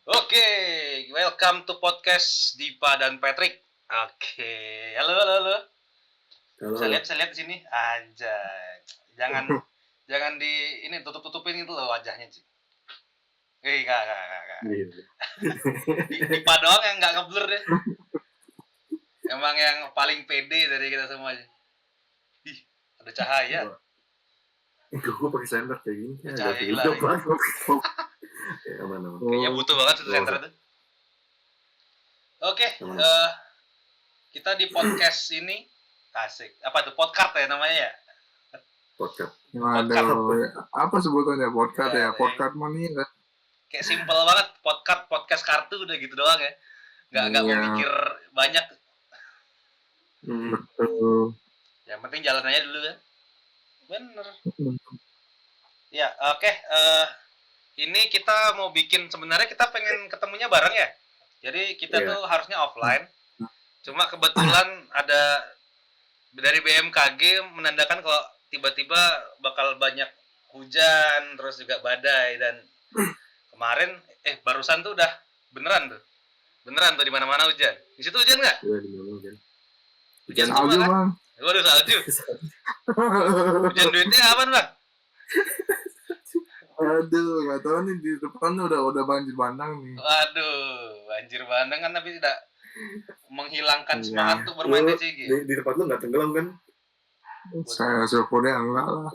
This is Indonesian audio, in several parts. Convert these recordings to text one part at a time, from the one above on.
Oke, welcome to podcast Dipa dan Patrick. Oke, halo. Bisa lihat di sini. Anjay. Jangan di ini tutup-tutupin itu loh wajahnya, Ci. Enggak. Iya. Dipa doang yang enggak ngeblur deh. Emang yang paling pede dari kita semuanya. Ih, ada cahaya. Gue pakai senter kayak gini. Cahaya hilang. Ya, aman. Kayaknya butuh banget senter itu. Oke, kita di podcast ini asik. Apa tuh podcast ya namanya ya? Podcast. Apa sebutannya podcast ya? Podcast money kan? Kayak simpel banget podcast kartu udah gitu doang ya. Nggak mau mikir banyak. Betul. Yang penting jalan aja dulu kan. Bener. Ya, oke. Ini kita mau bikin, sebenarnya kita pengen ketemunya bareng ya. Jadi kita tuh harusnya offline. Cuma kebetulan ada dari BMKG menandakan kalau tiba-tiba bakal banyak hujan, terus juga badai, dan kemarin barusan tuh udah beneran tuh di mana-mana hujan. Di situ hujan nggak? Iya, di mana hujan? Hujan salju kan? Bang. Waduh, salju. Hujan duitnya aman bang? Aduh, nggak tahu nih, di depan udah banjir bandang nih. Waduh, banjir bandang kan, tapi tidak menghilangkan semangat tuh bermain TCG. Di tempat lu nggak tenggelam kan? Saya syukurnya enggak lah.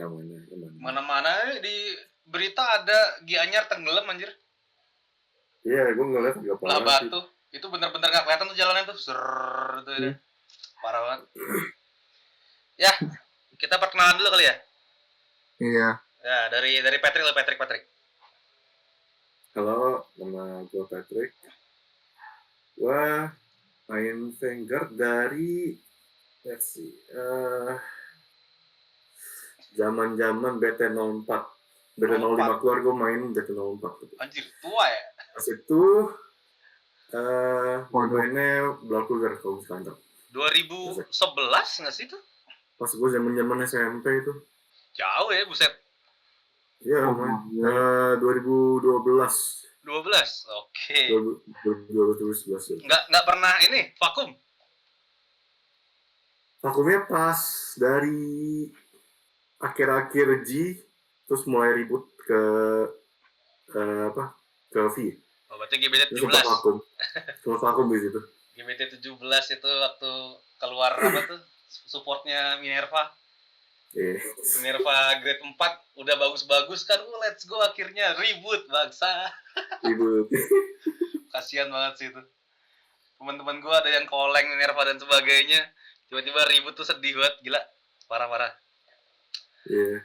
Mana-mana di berita ada Gianyar tenggelam anjir. Iya, gue ngeliat nggak parah. Lah batu, itu bener-bener nggak kelihatan tuh jalannya tuh, tuh parah banget. Ya, kita perkenalan dulu kali ya. Iya. Ya, dari Patrick. Halo, nama gue Patrick. Gue main Vanguard dari zaman BT04. BT05 keluar gue main BT04. Anjir, tua ya? Pas itu mainnya Blood Cougar kalau sekarang. 2011 nggak sih itu? Pas gue zaman SMP itu. Jauh ya, buset. Iya, 2012. 12, oke. 2011. Nggak pernah ini vakum? Vakumnya pas dari akhir-akhir G, terus mulai ribut ke V. Oh, berarti GBT 17. Sempat vakum di situ. GBT 17 itu waktu keluar apa tuh? Supportnya Minerva. Minerva grade 4 udah bagus-bagus kan, let's go, akhirnya ribut bangsa. Ribut. Kasihan banget sih itu. Teman-teman gue ada yang koleng Minerva dan sebagainya, tiba-tiba ribut tuh, sedih banget, gila, parah. Iya.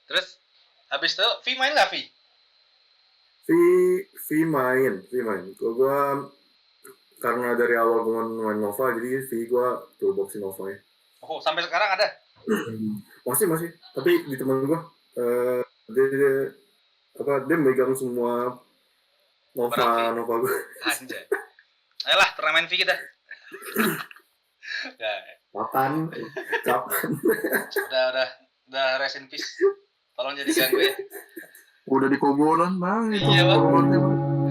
Terus habis itu V main nggak V? V main. Gue karena dari awal gue main Nova, jadi V gue toolboxin Nova-nya. Oh, sampai sekarang ada? Masih. Tapi di temen gue, dia megang semua Nova gue. Anjay. Ayolah, turnamen V kita. Kapan? Udah rest in peace. Tolong jadi ganggu ya. Udah di kobolan bang. Iya bang.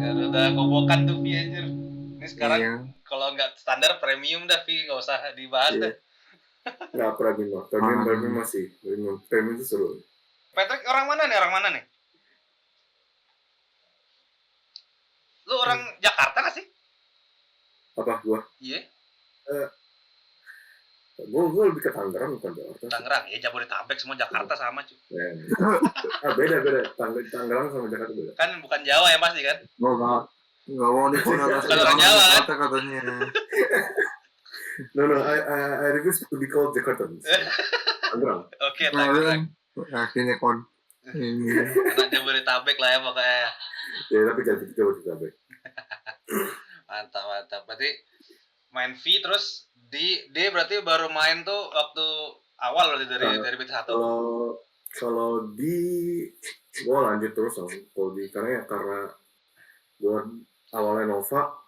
Ya, udah kobokan tuh V anjir. Ini sekarang kalau nggak standar premium dah V, nggak usah dibahas dah. Nggak premium masih. Premium itu seru. Patrick orang mana nih? Lu orang Jakarta nggak sih? Apa gua? Iya. Gua lebih ke Tangerang bukan Jakarta. Tangerang ya, Jabodetabek semua, Jakarta sama cuy. Beda. Tangerang sama Jakarta beda. Kan bukan Jawa ya pasti kan? Nggak mau dikonotasi orang Jawa kan? Katanya. No, I refuse to be called Jakarta. Tangerang. Oke, Tangerang. Akhirnya anak Jabodetabek lah ya pokoknya. Ya, tapi Jabodetabek. Mantap. Berarti main V, terus dia berarti baru main tuh waktu awal dari BT1. Kalau gue lanjut terus kalau karena gue awalnya Nova.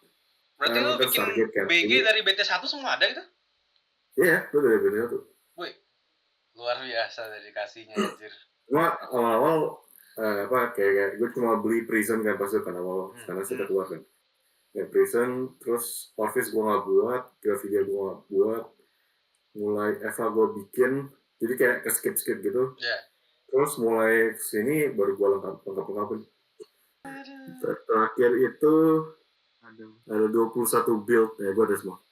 Berarti lu bikin BG dari BT1 semua ada gitu? Iya, gue dari BT1. Wih, luar biasa dedikasinya anjir. Cuma awal-awal kayak gue cuma beli Prison kan pas itu kan awal karena sudah keluar kan. Ya Prison, terus Office gue nggak buat, Gravidia gue nggak buat, mulai Eva gue bikin, jadi kayak ke skip gitu. Yeah. Terus mulai sini baru gue lengkapin. Terakhir itu ada 21 build ya, gue ada semua.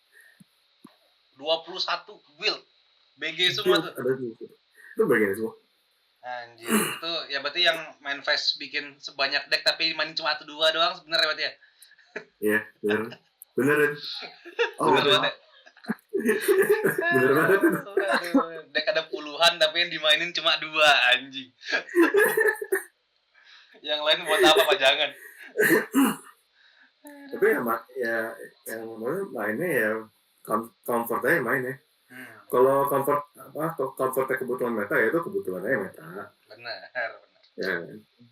21 build, BG semua tuh. Ada itu bagian semua. Anjir, itu ya berarti yang main face bikin sebanyak deck tapi main cuma 1-2 doang sebenarnya berarti ya? Iya, beneran. Bener banget ya? Bener banget. Deck ada puluhan tapi yang dimainin cuma 2, anjing. Yang lain buat apa pajangan? Tapi ya yang mainnya ya comfort aja mainnya. Kalau comfortnya kebutuhan meta ya itu kebutuhan aja meta. Benar. Ya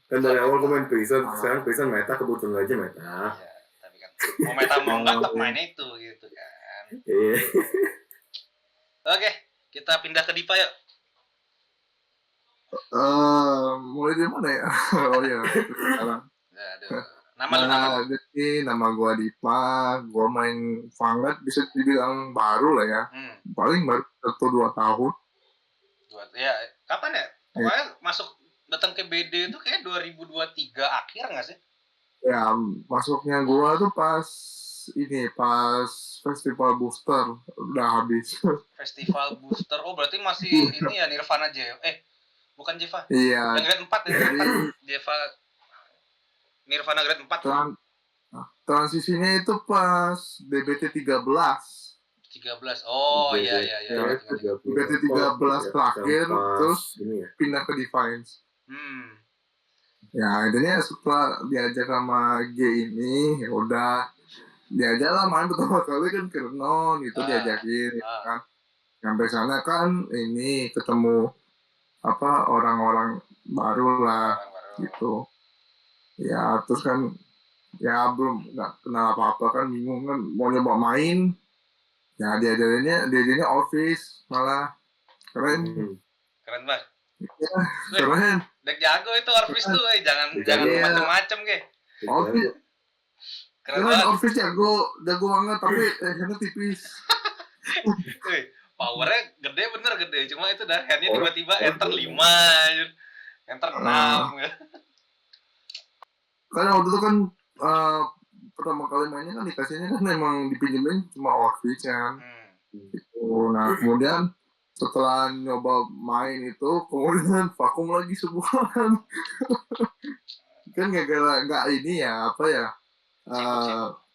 kan dari awal gue main Prison, sekarang Prison meta kebutuhan aja meta. Iya, tapi kan mau meta mau enggak tetap mainnya itu gitu kan. Iya. Oke, kita pindah ke Dipa yuk. Mulai dari mana ya? Oh ya, sekarang. Nama jadi nama gue Dipa, gue main Vanguard bisa dibilang baru lah ya. Paling baru 1-2 tahun. Ya, kapan ya? Pokoknya masuk datang ke BD itu kayak 2023 akhir nggak sih? Ya, masuknya gue tuh pas Festival Booster udah habis. Festival Booster, oh berarti masih ini ya Nirvana bukan Jeva. Iya. Yang grade 4 ya, Jeva Nirvana grade 4. Transisinya itu pas DBT 13. Oh iya. DBT 13 terakhir terus pindah ke Defiance. Ya intinya setelah diajak sama G ini ya udah diajak lah main pertama kali kan ke Renon itu diajakin kan. Sampai sana kan ini ketemu orang-orang baru lah gitu. Ya terus kan ya belum nggak kenal apa-apa kan bingung kan mau nyoba main ya diajarinnya Office malah keren banget ya, keren deck jago itu Office tuh jangan macam-macam ke Office keren Office jago banget tapi handnya tipis. Powernya gede cuma itu dah handnya tiba-tiba enter 5 enter 6 karena waktu itu kan pertama kali mainnya kan dikasihnya kan memang dipinjemin cuma Office kan. Nah kemudian setelah nyoba main itu kemudian vakum lagi sebulan. Kan nggak ini ya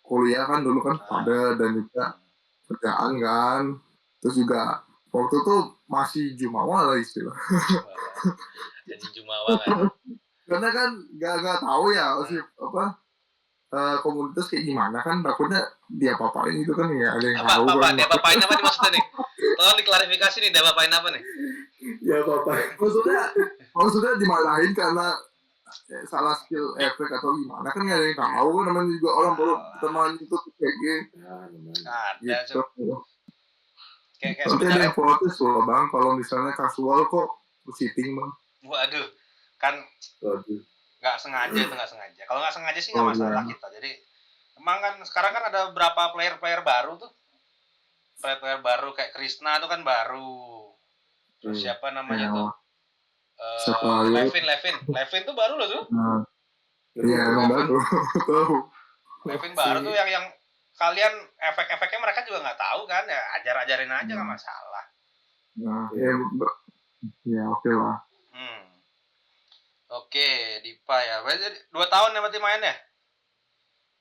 kuliah kan dulu kan pada dan juga kerjaan kan terus juga waktu itu masih jumawa lah istilah. Jadi jumawa kan. Karena kan nggak tahu ya sih komunitas kayak gimana kan takutnya dia apa-apain itu kan nggak ada yang tahu kan. Dia apa-apain apa nih maksudnya nih? Tolong diklarifikasi nih dia apa-apain apa nih? Ya apa-apain. Maksudnya dimarahin karena salah skill efek atau gimana kan nggak ada yang tahu kan namanya juga orang baru teman itu kayak gitu. Ada kayak nanti ada yang protes loh bang kalau misalnya kasual kok cheating bang. Waduh kan nggak sengaja. Kalau nggak sengaja sih nggak masalah kita. Jadi emang kan sekarang kan ada berapa player baru tuh. Player baru kayak Krishna tuh kan baru. Terus siapa namanya tuh? Levin tuh baru loh tuh. Iya baru. Levin baru tuh yang kalian efek-efeknya mereka juga nggak tahu kan ya ajarin aja nggak masalah. Nah ya oke lah. Oke, Dipa ya. Berarti 2 tahun ya berarti mainnya?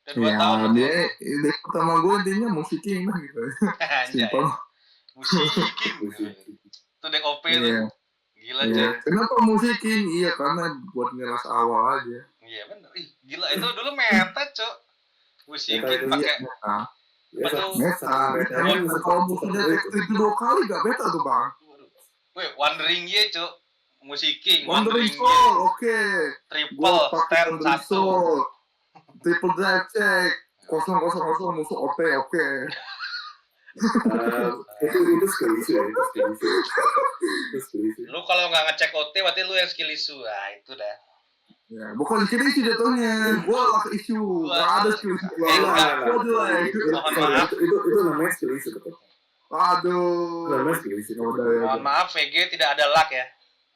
Dan 2 tahun dia pertama gue intinya musiking lah gitu. Simpel. Musiking. Itu deck OP tuh. Gila aja. Kenapa musiking? Iya karena buat ngeras awal aja. Iya bener. Gila itu dulu meta, Cok. Musiking pakai meta. Kalau musuhnya itu 2 kali gak beta tuh, Bang. Wih, Wandering Ye, Cok. Musiking, Wandering Soul, oke. Triple stand 1. Triple drive check. 000 musuh OP, oke. Itu skill issue ya, Lu kalau nggak ngecek OT berarti lu yang skill issue. Itu dah. Ya, bukan skill isu jatuhnya. Gue laku isu. Gak ada skill isu. Itu namanya skill isu. Aduh. Namanya skill isu. Mohon maaf, VG tidak ada luck ya.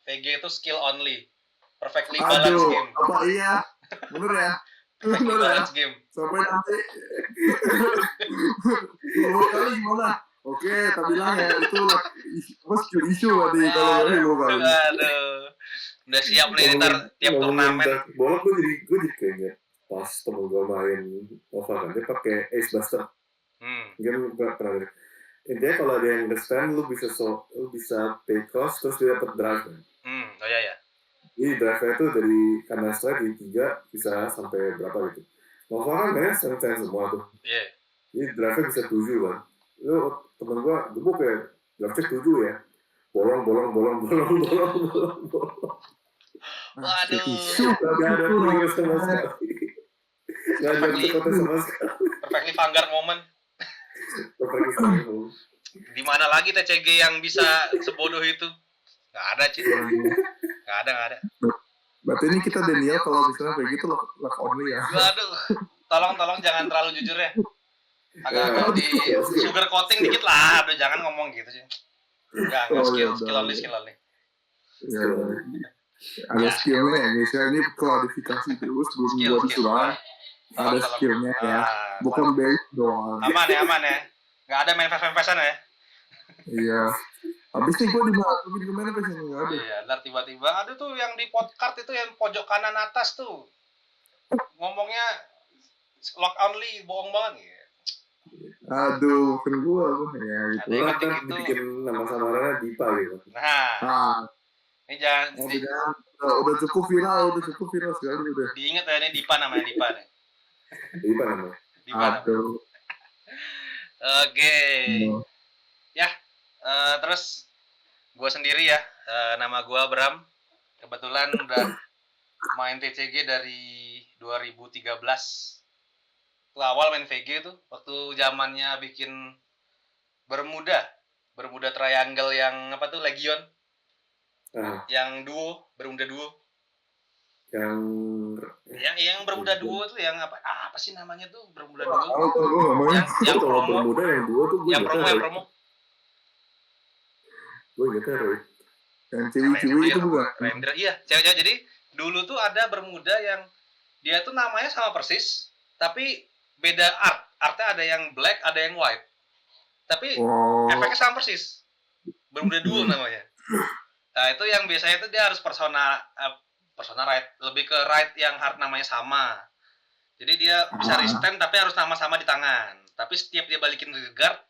VG itu skill only. Perfectly balanced game. Apa iya? Bener ya? Perfectly balanced game. Sampai nanti. Kali gimana? Oke, tapi bilang ya itu skill isu berarti kalau lu kan. Aduh. Udah siap nih ntar tiap turnamen. Bola gue jadi kayaknya pas temen gue main Nova kan dia pakai Ace Buster. Game gue pernah. Intinya kalau ada yang understand lu bisa pay cost terus dia dapat drive kan. Oh iya. Jadi drive-nya itu dari kanan strike di 3 bisa sampai berapa gitu. Nova kan banyak sense semua tuh. Iya. Jadi drive-nya bisa 7 kan. Lu temen gue kayak drive-nya 7 ya. Bolong. Waduh. Gak ada progress sama sekali. Gak ada kota sama sekali. Perfectly Vanguard moment. Di mana lagi TCG yang bisa sebodoh itu? Gak ada, Cid. Gak ada. Berarti ini kita Daniel kalau misalnya kayak gitu luck only ya. Waduh. Tolong jangan terlalu jujur ya. Agak di sugar coating dikit lah. Aduh, jangan ngomong gitu sih. Enggak, skill only. Ya. Ada skillnya ya guys, ini klarifikasi terus sebelum gue disuruh. Ada skillnya ya, bukan base doang. Aman ya. Nggak ada main fast-fastan ya. Iya. Habis nih gue dimasukin ke mana pas nggak ada. Iya, ntar tiba-tiba ada tuh yang di podcast itu yang pojok kanan atas tuh. Ngomongnya lock only, bohong banget ya. Aduh, kan gue ya gitu. Lah kan bikin nama samarannya Dipa gitu. Nah. Ini jangan. Udah cukup viral sekali udah. Diingat ya ini Dipa namanya Dipa nih. Dipa namanya. Aduh. Oke. Ya. Terus gue sendiri ya. Nama gue Bram. Kebetulan udah main TCG dari 2013. Itu awal main VG tuh waktu zamannya bikin Bermuda Triangle yang apa tuh Legion. Yang Bermuda duo. Yang Bermuda duo tuh yang apa sih namanya tuh Bermuda duo? Yang promo. Bermuda yang duo tuh gue. Yang promo. Gue ingetnya Roy. Yang cewek itu bukan? Rendra, iya, cewek. Jadi dulu tuh ada Bermuda yang dia tuh namanya sama persis, tapi beda art. Artnya ada yang black, ada yang white. Tapi efeknya sama persis. Bermuda duo namanya. Nah, itu yang biasanya itu dia harus persona right, lebih ke right yang hard namanya sama. Jadi dia bisa restem tapi harus sama-sama di tangan. Tapi setiap dia balikin guard,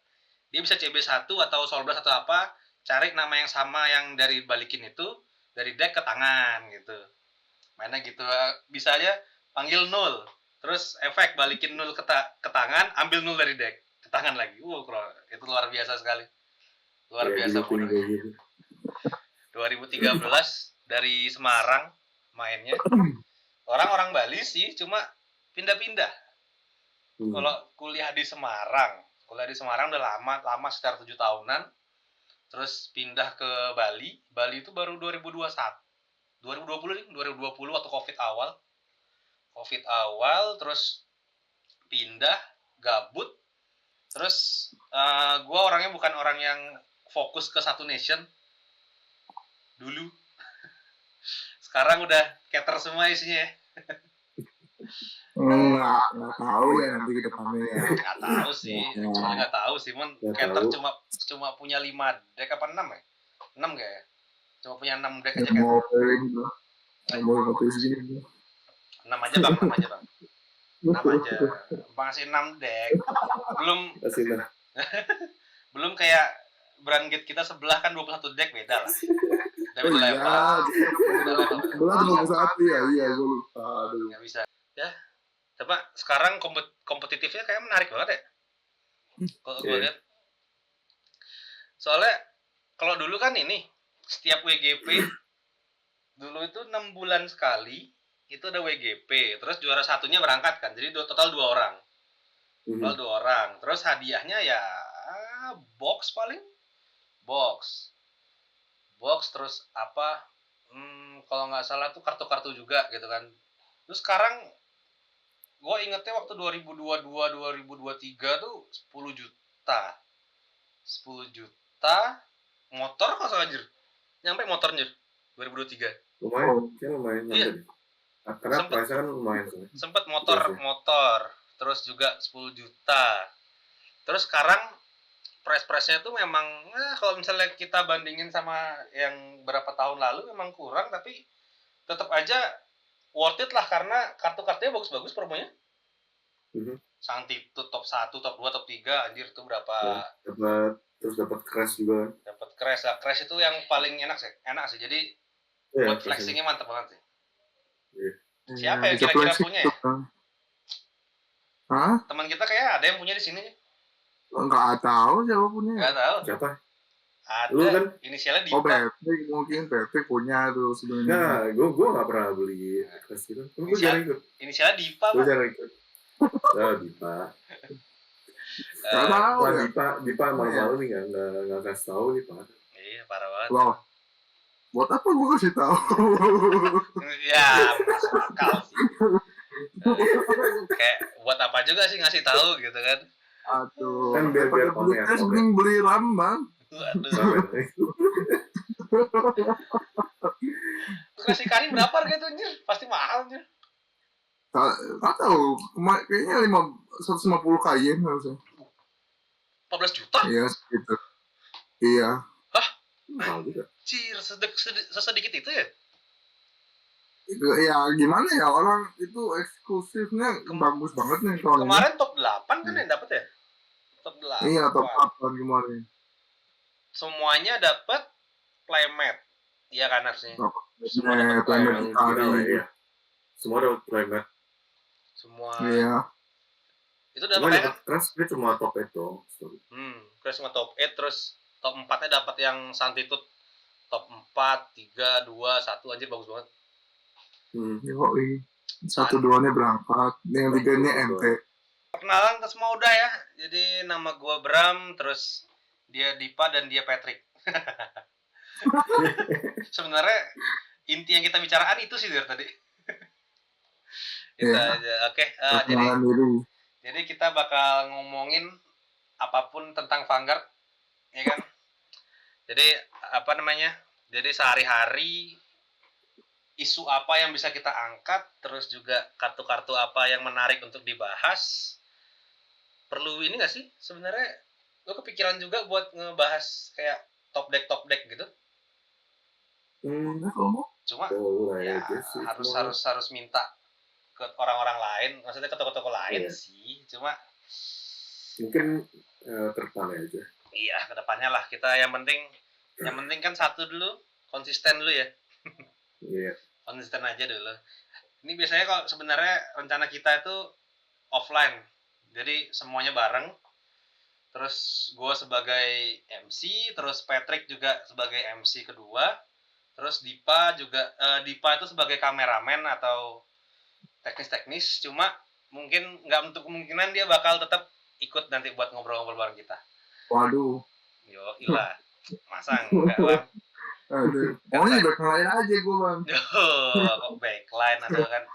dia bisa CB1 atau Soul Blast atau apa, cari nama yang sama yang dari balikin itu dari deck ke tangan gitu. Mainnya gitu. Bisa aja panggil 0. Terus efek balikin 0 ke tangan, ambil 0 dari deck ke tangan lagi. Itu luar biasa sekali. Luar biasa bodoh. 2013 dari Semarang mainnya. Orang Bali sih cuma pindah-pindah. Kalau kuliah di Semarang udah lama sekitar 7 tahunan. Terus pindah ke Bali. Bali itu baru 2020 waktu Covid awal terus pindah gabut. Terus gue orangnya bukan orang yang fokus ke satu nation dulu. Sekarang udah cater semua isinya ya. Nggak tahu ya nanti ke depannya ya. Nggak tahu sih. Cater cuma punya 5 deck apa 6 ya? 6 kayak. Cuma punya 6 deck aja kan. Mau ngopi segini. 6 aja bang. 6 aja. Bang kasih 6 deck. Belum kayak brand gate kita sebelah kan 21 deck beda lah. Beda level. Sebelah 21 ya, iya gue lupa. Aduh. Nggak bisa. Ya. Coba sekarang kompetitifnya kayak menarik banget ya. Kalau gue lihat. Soalnya kalau dulu kan ini setiap WGP dulu itu 6 bulan sekali itu ada WGP. Terus juara satunya berangkat kan. Jadi total 2 orang. Total 2 orang. Terus hadiahnya ya box paling. Box terus apa Kalau nggak salah tuh kartu-kartu juga gitu kan. Terus sekarang gue ingetnya waktu 2022 2023 tuh 10 juta 10 juta motor kok anjir. Nyampe motor anjir 2023. Lumayan Iya. nyampe. Karena price kan lumayan sih. Sempet motor, terus juga 10 juta. Terus sekarang price-nya tuh memang kalau misalnya kita bandingin sama yang berapa tahun lalu memang kurang, tapi tetap aja worth it lah karena kartu-kartunya bagus-bagus promonya. Santi itu top 1, top 2, top 3 anjir tuh berapa? Dapat crash juga. Dapat crash. Lah, crash itu yang paling enak sih. Jadi buat flexingnya mantap banget sih. Siapa yang kira-kira punya ya? Hah? Teman kita kayak ada yang punya di sini. Enggak tahu siapa punya. Enggak tahu. Siapa? Ada. Lu kan? Inisialnya Dipa. Oh, Patrick mungkin Patrick punya tuh sebenarnya. Nah, gue nggak pernah beli crash gitu. Gue jarang ikut. Inisialnya Dipa. Gue jarang ikut. Dipa. Dipa malu-malu nih nggak kasih tahu nih Pak. Iya, parah banget. Loh, buat apa gue kasih tahu? Ya, masuk akal sih. Kayak buat apa juga sih ngasih tahu gitu kan? Aduh, kan biar pamer. Mending beli RAM bang. Waduh. Kasih kain berapa harga tuh anjir? Pasti mahal anjir. Nggak tahu, kayaknya 150 kain harusnya. 14 juta? Iya, segitu. Iya. Hah? Mahal juga. Cir, sesedikit itu ya? Ya gimana ya, orang itu eksklusifnya bagus banget nih. Kemarin top 8 kan yang dapet ya? Top 8. Iya, top 8 kemarin. Semuanya dapet playmat. Iya kan harusnya? Semua dapet playmat. Ya. Semua dapet playmat. Semua. Iya. Itu dapat kan? Crash dia cuma top 8 dong. Crash cuma top 8, terus top 4-nya dapat yang Santitut top 4, 3, 2, 1 aja bagus banget. Yoi. 1-2-nya berangkat, yang 3-nya MT. Perkenalan ke semua udah ya. Jadi nama gua Bram, terus dia Dipa dan dia Patrick. Sebenarnya inti yang kita bicarakan itu sih dari tadi. Itu aja. Oke, jadi kita bakal ngomongin apapun tentang Vanguard, ya kan? Jadi apa namanya? Jadi sehari-hari isu apa yang bisa kita angkat, terus juga kartu-kartu apa yang menarik untuk dibahas. Perlu ini nggak sih? Sebenarnya lo kepikiran juga buat ngebahas kayak top deck gitu? Cuma ya harus minta ke orang-orang lain, maksudnya ke toko-toko lain sih. Cuma mungkin ke depannya aja. Iya, ke depannya lah. Kita yang penting kan satu dulu, konsisten dulu ya. Iya. Konsisten aja dulu. Ini biasanya kalau sebenarnya rencana kita itu offline. Jadi semuanya bareng. Terus gue sebagai MC, terus Patrick juga sebagai MC kedua. Terus Dipa itu sebagai kameramen atau teknis-teknis. Cuma mungkin nggak untuk kemungkinan dia bakal tetap ikut nanti buat ngobrol-ngobrol bareng kita. Waduh. Yo, ilah. Masa enggak, Bang? Aduh. Pokoknya backline aja gue, Bang. Kok backline atau kan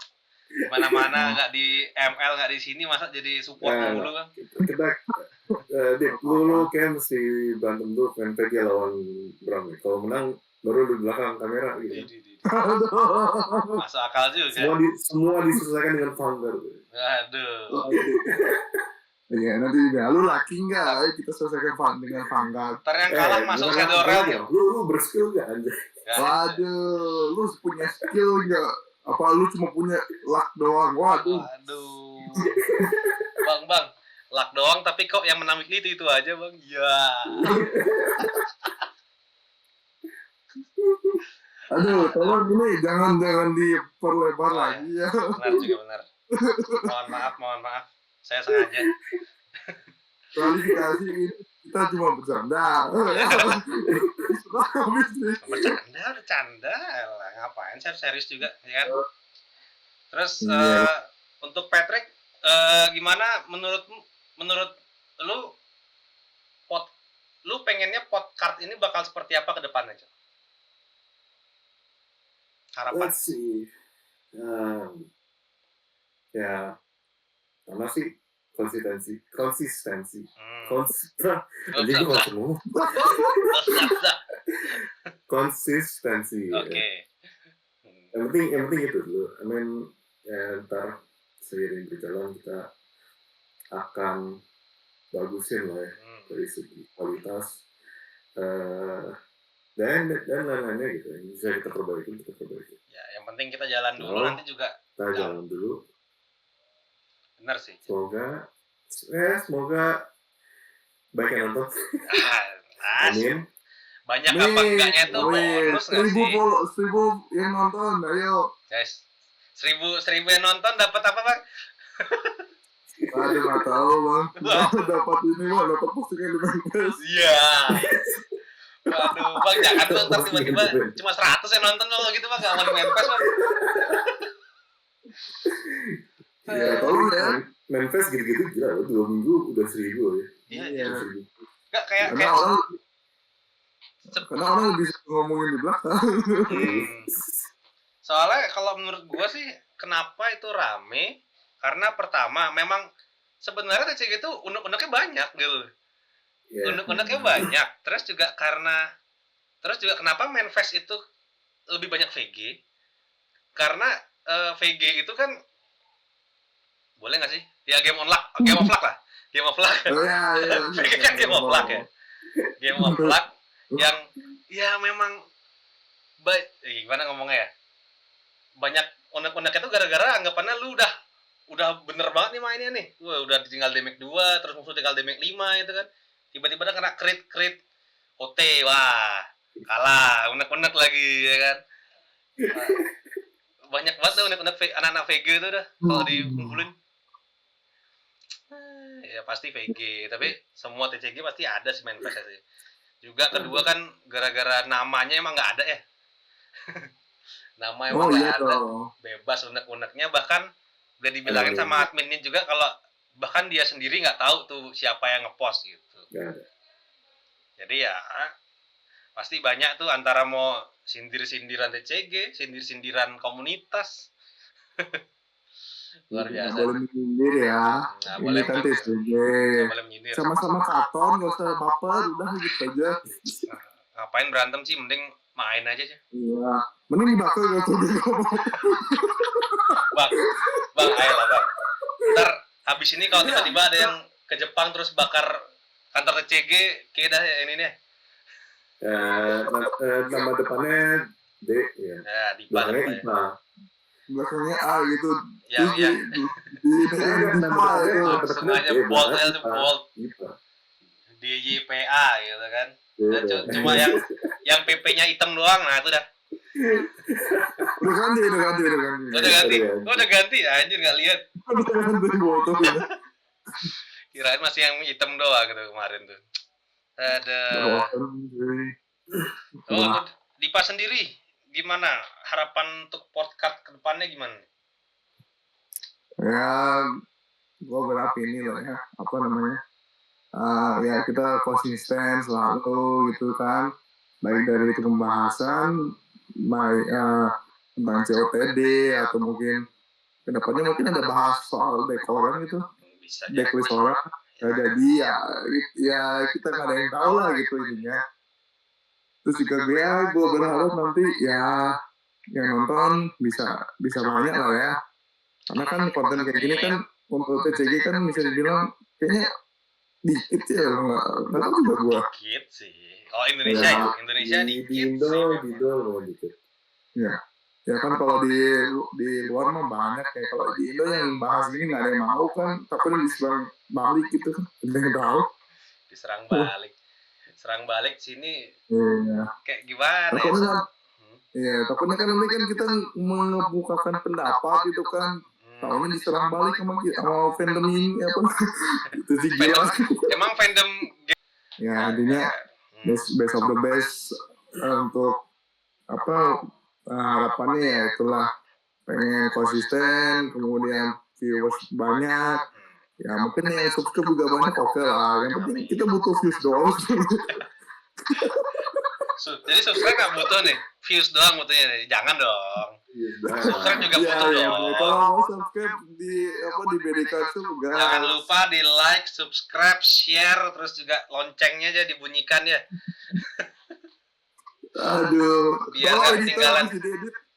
mana-mana nggak di ML nggak di sini, masa jadi support dulu, Bang? Kita lu kan mesti berantem dulu PG lawan Bram. Kalau menang baru di belakang kamera gitu. Masuk akal juga. Semua diselesaikan dengan Vanguard. Aduh. Iya, nanti juga lu laki nggak? Ayo kita selesaikan dengan Vanguard. Ntar yang kalah masuk Shadow Realm. Lu berskill nggak anjay? Waduh, lu punya skill nggak? Apa lu cuma punya luck doang? Waduh. Bang, luck doang tapi kok yang menang weekly itu aja, Bang. Ya. Aduh, tolong ini jangan diperlebar lagi ya. Benar. Mohon maaf. Saya sengaja. Kualifikasi ini kita cuma bercanda. Bercanda lah. Ngapain? Saya serius juga, ya kan? Terus untuk Patrick, gimana menurut lu pengennya pot card ini bakal seperti apa ke depannya, Cok? Harapan. Let's see. Ya, sama sih konsistensi. Jadi gue nggak ngomong. Konsistensi. Oke. Yang penting itu dulu. I mean, ya, ntar seiring berjalan kita akan bagusin lah ya dari segi kualitas dan lain-lainnya gitu. Yang bisa kita perbaiki. Ya, yang penting kita jalan dulu, nanti juga. Kita jalan dulu. Benar sih. Semoga banyak yang nonton. Amin. Banyak apa enggaknya tuh bonus nggak sih? 1000 yang nonton, ayo. Guys, 1000 yang nonton dapat apa, Bang? Aduh, nggak tahu, Bang. Dapat ini, Bang. Dapat postingan di Manifest. Iya. Waduh, Bang, jangan nonton tiba-tiba cuma 100 yang nonton kalau gitu, Bang. Nggak mau di Manifest, Bang. Ya, tahu ya. Manifest gitu-gitu gila, 2 minggu udah 1000 ya. Iya. Nggak kayak karena orang bisa ngomongin di belakang. Soalnya kalau menurut gua sih kenapa itu rame? Karena pertama memang sebenarnya TCG itu unek-uneknya banyak gitu. Yeah. Unek-uneknya banyak. Terus juga kenapa Manifest itu lebih banyak VG? Karena VG itu kan boleh nggak sih? Ya Game of Luck lah. Game of Luck. VG kan Game of Luck ya. Game of Luck yang ya memang gimana ngomongnya ya, banyak unek-uneknya tuh gara-gara anggapannya lu udah bener banget nih mainnya nih, udah tinggal damage 2 terus musuh tinggal damage 5 gitu kan, tiba-tiba udah kena crit OT, wah kalah, unek-unek lagi ya kan. Banyak banget tuh unek-unek anak-anak VG itu udah kalau dikumpulin. Ya pasti VG, tapi semua TCG pasti ada sih Manifest sih. Juga kedua kan gara-gara namanya emang nggak ada ya. Nama emang nggak ada. Bebas unek-uneknya, bahkan udah dibilangin sama adminnya juga kalau bahkan dia sendiri nggak tahu tuh siapa yang ngepost gitu. Jadi ya pasti banyak tuh antara mau sindir-sindiran TCG, sindir-sindiran komunitas. Luar biasa. Boleh menyindir ya. Ini kan TCG. Sama-sama katon, gak usah baper, udah gitu aja. Ngapain berantem sih, mending main aja sih. Iya, mending dibakar gitu. Bang, ayolah Bang. Ntar habis ini kalau tiba-tiba ada yang ke Jepang terus bakar kantor TCG, kayak dah ini nih. Nama depannya D ya. Ya, Dipa. Belakangnya A gitu. Ya. Langsung aja bold. DYPA gitu kan. Cuma yang PP-nya hitam doang, nah itu dah. Udah ganti, anjir nggak lihat. Kirain masih yang hitam doang gitu kemarin tuh. Ada. Dipa sendiri gimana harapan untuk podcast ke depannya gimana? Ya, gue berharap ini loh ya, apa namanya? Ya kita konsisten selalu gitu kan, baik dari itu pembahasan, baik tentang COTD atau mungkin kedepannya mungkin ada bahas soal dekoran gitu, decklist orang. Jadi ya kita nggak ada yang tahu lah gitu intinya. Terus juga gue berharap nanti ya yang nonton bisa banyak lah ya, karena kan konten kayak gini kan untuk TCG kan bisa dibilang kayaknya dikit ya, nggak tahu juga gue. Dikit sih. Oh Indonesia ya. Indonesia dikit sih. Di Indo dikit. Ya kan kalau di luar mah banyak ya. Kalau di Indo yang bahas ini nggak ada yang mau kan, takutnya diserang balik gitu kan. Ada yang tahu? Serang balik sini. Iya. Kayak gimana? Takutnya kan nanti kan kita mengemukakan pendapat gitu kan. Tahunya diserang balik sama fandom ini apa? Itu sih gila. Emang fandom ya intinya best of the best untuk apa harapannya ya itulah, pengen konsisten, kemudian viewers banyak, ya mungkin yang subscribe juga banyak, oke lah, yang penting kita butuh views doang. Jadi subscribe nggak butuh nih, views doang butuhnya nih. Jangan dong. Subscribe juga butuh dong. Kalau mau subscribe diberikan juga. Jangan lupa di like, subscribe, share, terus juga loncengnya aja dibunyikan ya. Aduh. Biar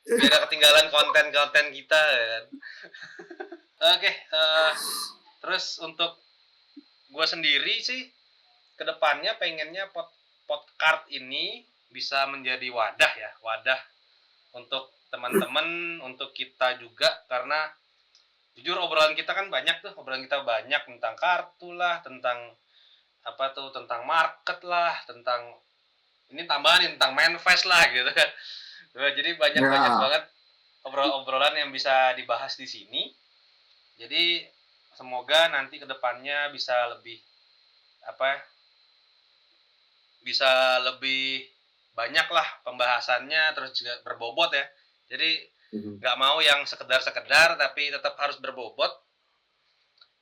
nggak ketinggalan konten-konten kita kan. Oke, terus untuk gue sendiri sih kedepannya pengennya podcast ini bisa menjadi wadah untuk teman-teman, untuk kita juga, karena jujur obrolan kita banyak tentang kartu lah, tentang tentang market lah, tentang ini tambahan tentang manifest lah gitu kan. Jadi banyak banget obrolan yang bisa dibahas di sini. Jadi semoga nanti kedepannya bisa lebih banyak lah pembahasannya, terus juga berbobot ya. Jadi nggak mau yang sekedar tapi tetap harus berbobot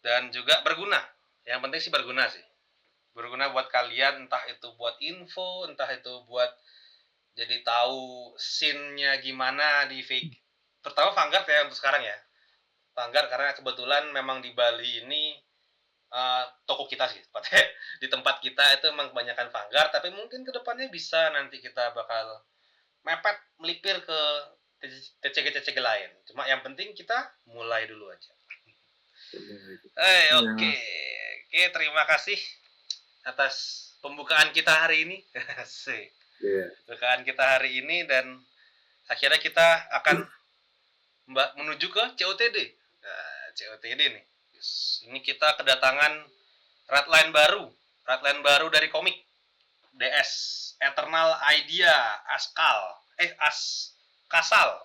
dan juga berguna. Yang penting sih berguna buat kalian, entah itu buat info, entah itu buat jadi tahu scene-nya gimana di terutama Vanguard ya untuk sekarang ya. Vanguard karena kebetulan memang di Bali ini toko kita sih, di tempat kita itu memang kebanyakan Vanguard, tapi mungkin kedepannya bisa nanti kita bakal mepet melipir ke TCG lain. Cuma yang penting kita mulai dulu aja. Oke, terima kasih atas pembukaan kita hari ini. Pembukaan kita hari ini, dan akhirnya kita akan menuju ke COTD. COTD nih. Ini kita kedatangan Redline baru dari komik DS Eternal Idea Askal dia. Askasal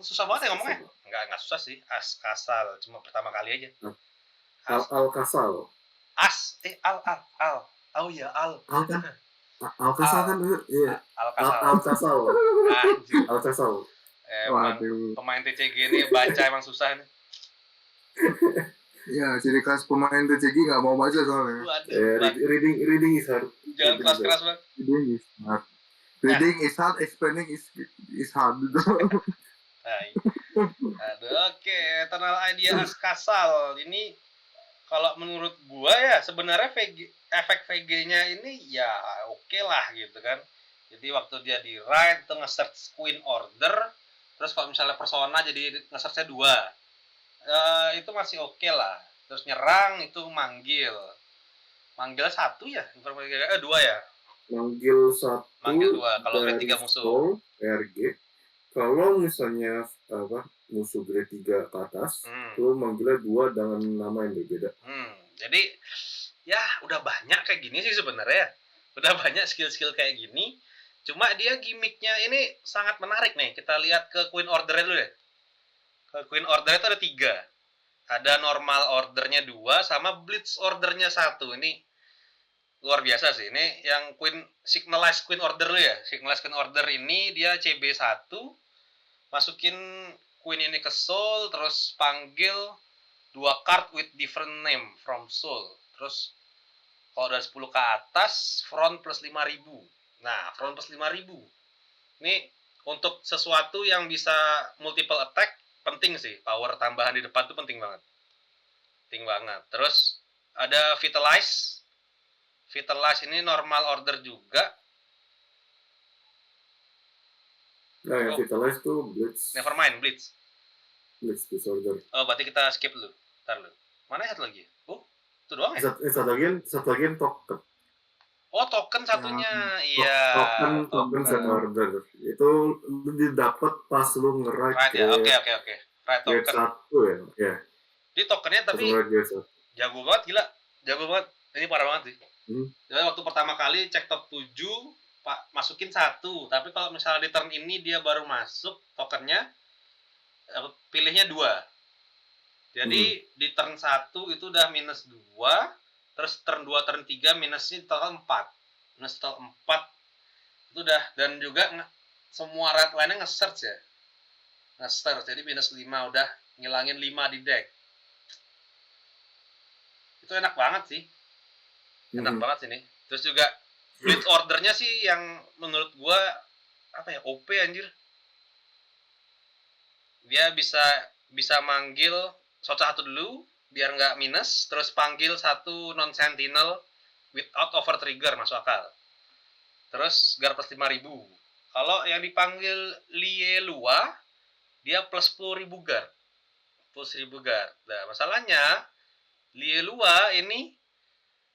susah banget ya ngomongnya. Enggak susah sih. Askasal cuma pertama kali aja. Al-Kasal. Oh ya, Al-Kasal kan dulu, iya. Al-Kasal. Pemain TCG ini baca emang susah nih. Ya, ciri khas pemain TCG nggak mau baca soalnya. Reading is hard. Jangan keras banget. Reading is hard, explaining is hard. Oke, Eternal Idea Askasal ini kalau menurut gua ya sebenarnya efek VG-nya ini ya oke lah gitu kan. Jadi waktu dia di raid tuh nge-search Queen Order, terus kalau misalnya persona jadi nge-search-nya 2. Itu masih oke lah. Terus nyerang itu manggil 1 ya, 2 ya. Manggil 2 kalau grade 3 musuh. RG. Kalau misalnya musuh grade 3 ke atas, itu manggilnya 2 dengan nama yang berbeda. Jadi ya udah banyak kayak gini sih sebenarnya. Udah banyak skill-skill kayak gini. Cuma dia gimmicknya ini sangat menarik nih. Kita lihat ke Queen Order-nya dulu deh. Ke Queen Order itu ada 3. Ada normal ordernya 2 sama Blitz ordernya 1. Ini luar biasa sih. Ini yang Signalized Queen Order dulu ya. Signalized Queen Order ini dia CB1. Masukin Queen ini ke Soul, terus panggil 2 card with different name from Soul. Terus kalau udah 10 ke atas, front plus 5.000. Nah, front plus 5.000. Ini untuk sesuatu yang bisa multiple attack, penting sih. Power tambahan di depan itu penting banget. Terus ada Vitalize. Vitalize ini normal order juga. Nah, yang Vitalize tuh Blitz. Nevermind, Blitz disorder. Oh, berarti kita skip dulu. Ntar dulu. Mana satu lagi? Oh, itu doang ya? Satu lagi token. Oh, token satunya. Iya. Token set order. Itu lu didapat pas lu nge-raid. Right ya. Oke. Right token. 1 ya. Jadi tokennya tapi jago banget, gila. Jago banget. Ini parah banget sih. Jadi waktu pertama kali cek top 7, masukin 1. Tapi kalau misalnya di turn ini dia baru masuk tokennya, pilihnya 2. Jadi di turn 1 itu udah minus 2. Terus turn 2, turn 3 minusnya total 4. Minus total 4. Itu udah, dan juga semua red line-nya nge-search ya. Nge-search, jadi minus 5 udah ngilangin 5 di deck. Itu enak banget sih. Enak banget sih nih. Terus juga blitz ordernya sih yang menurut gua OP anjir. Dia bisa manggil Soca 1 dulu biar nggak minus, terus panggil satu non sentinel without over trigger, masuk akal. Terus guard plus 5.000. Kalau yang dipanggil Lielua, dia plus 10.000 guard. Plus 1.000 guard. Nah, masalahnya Lielua ini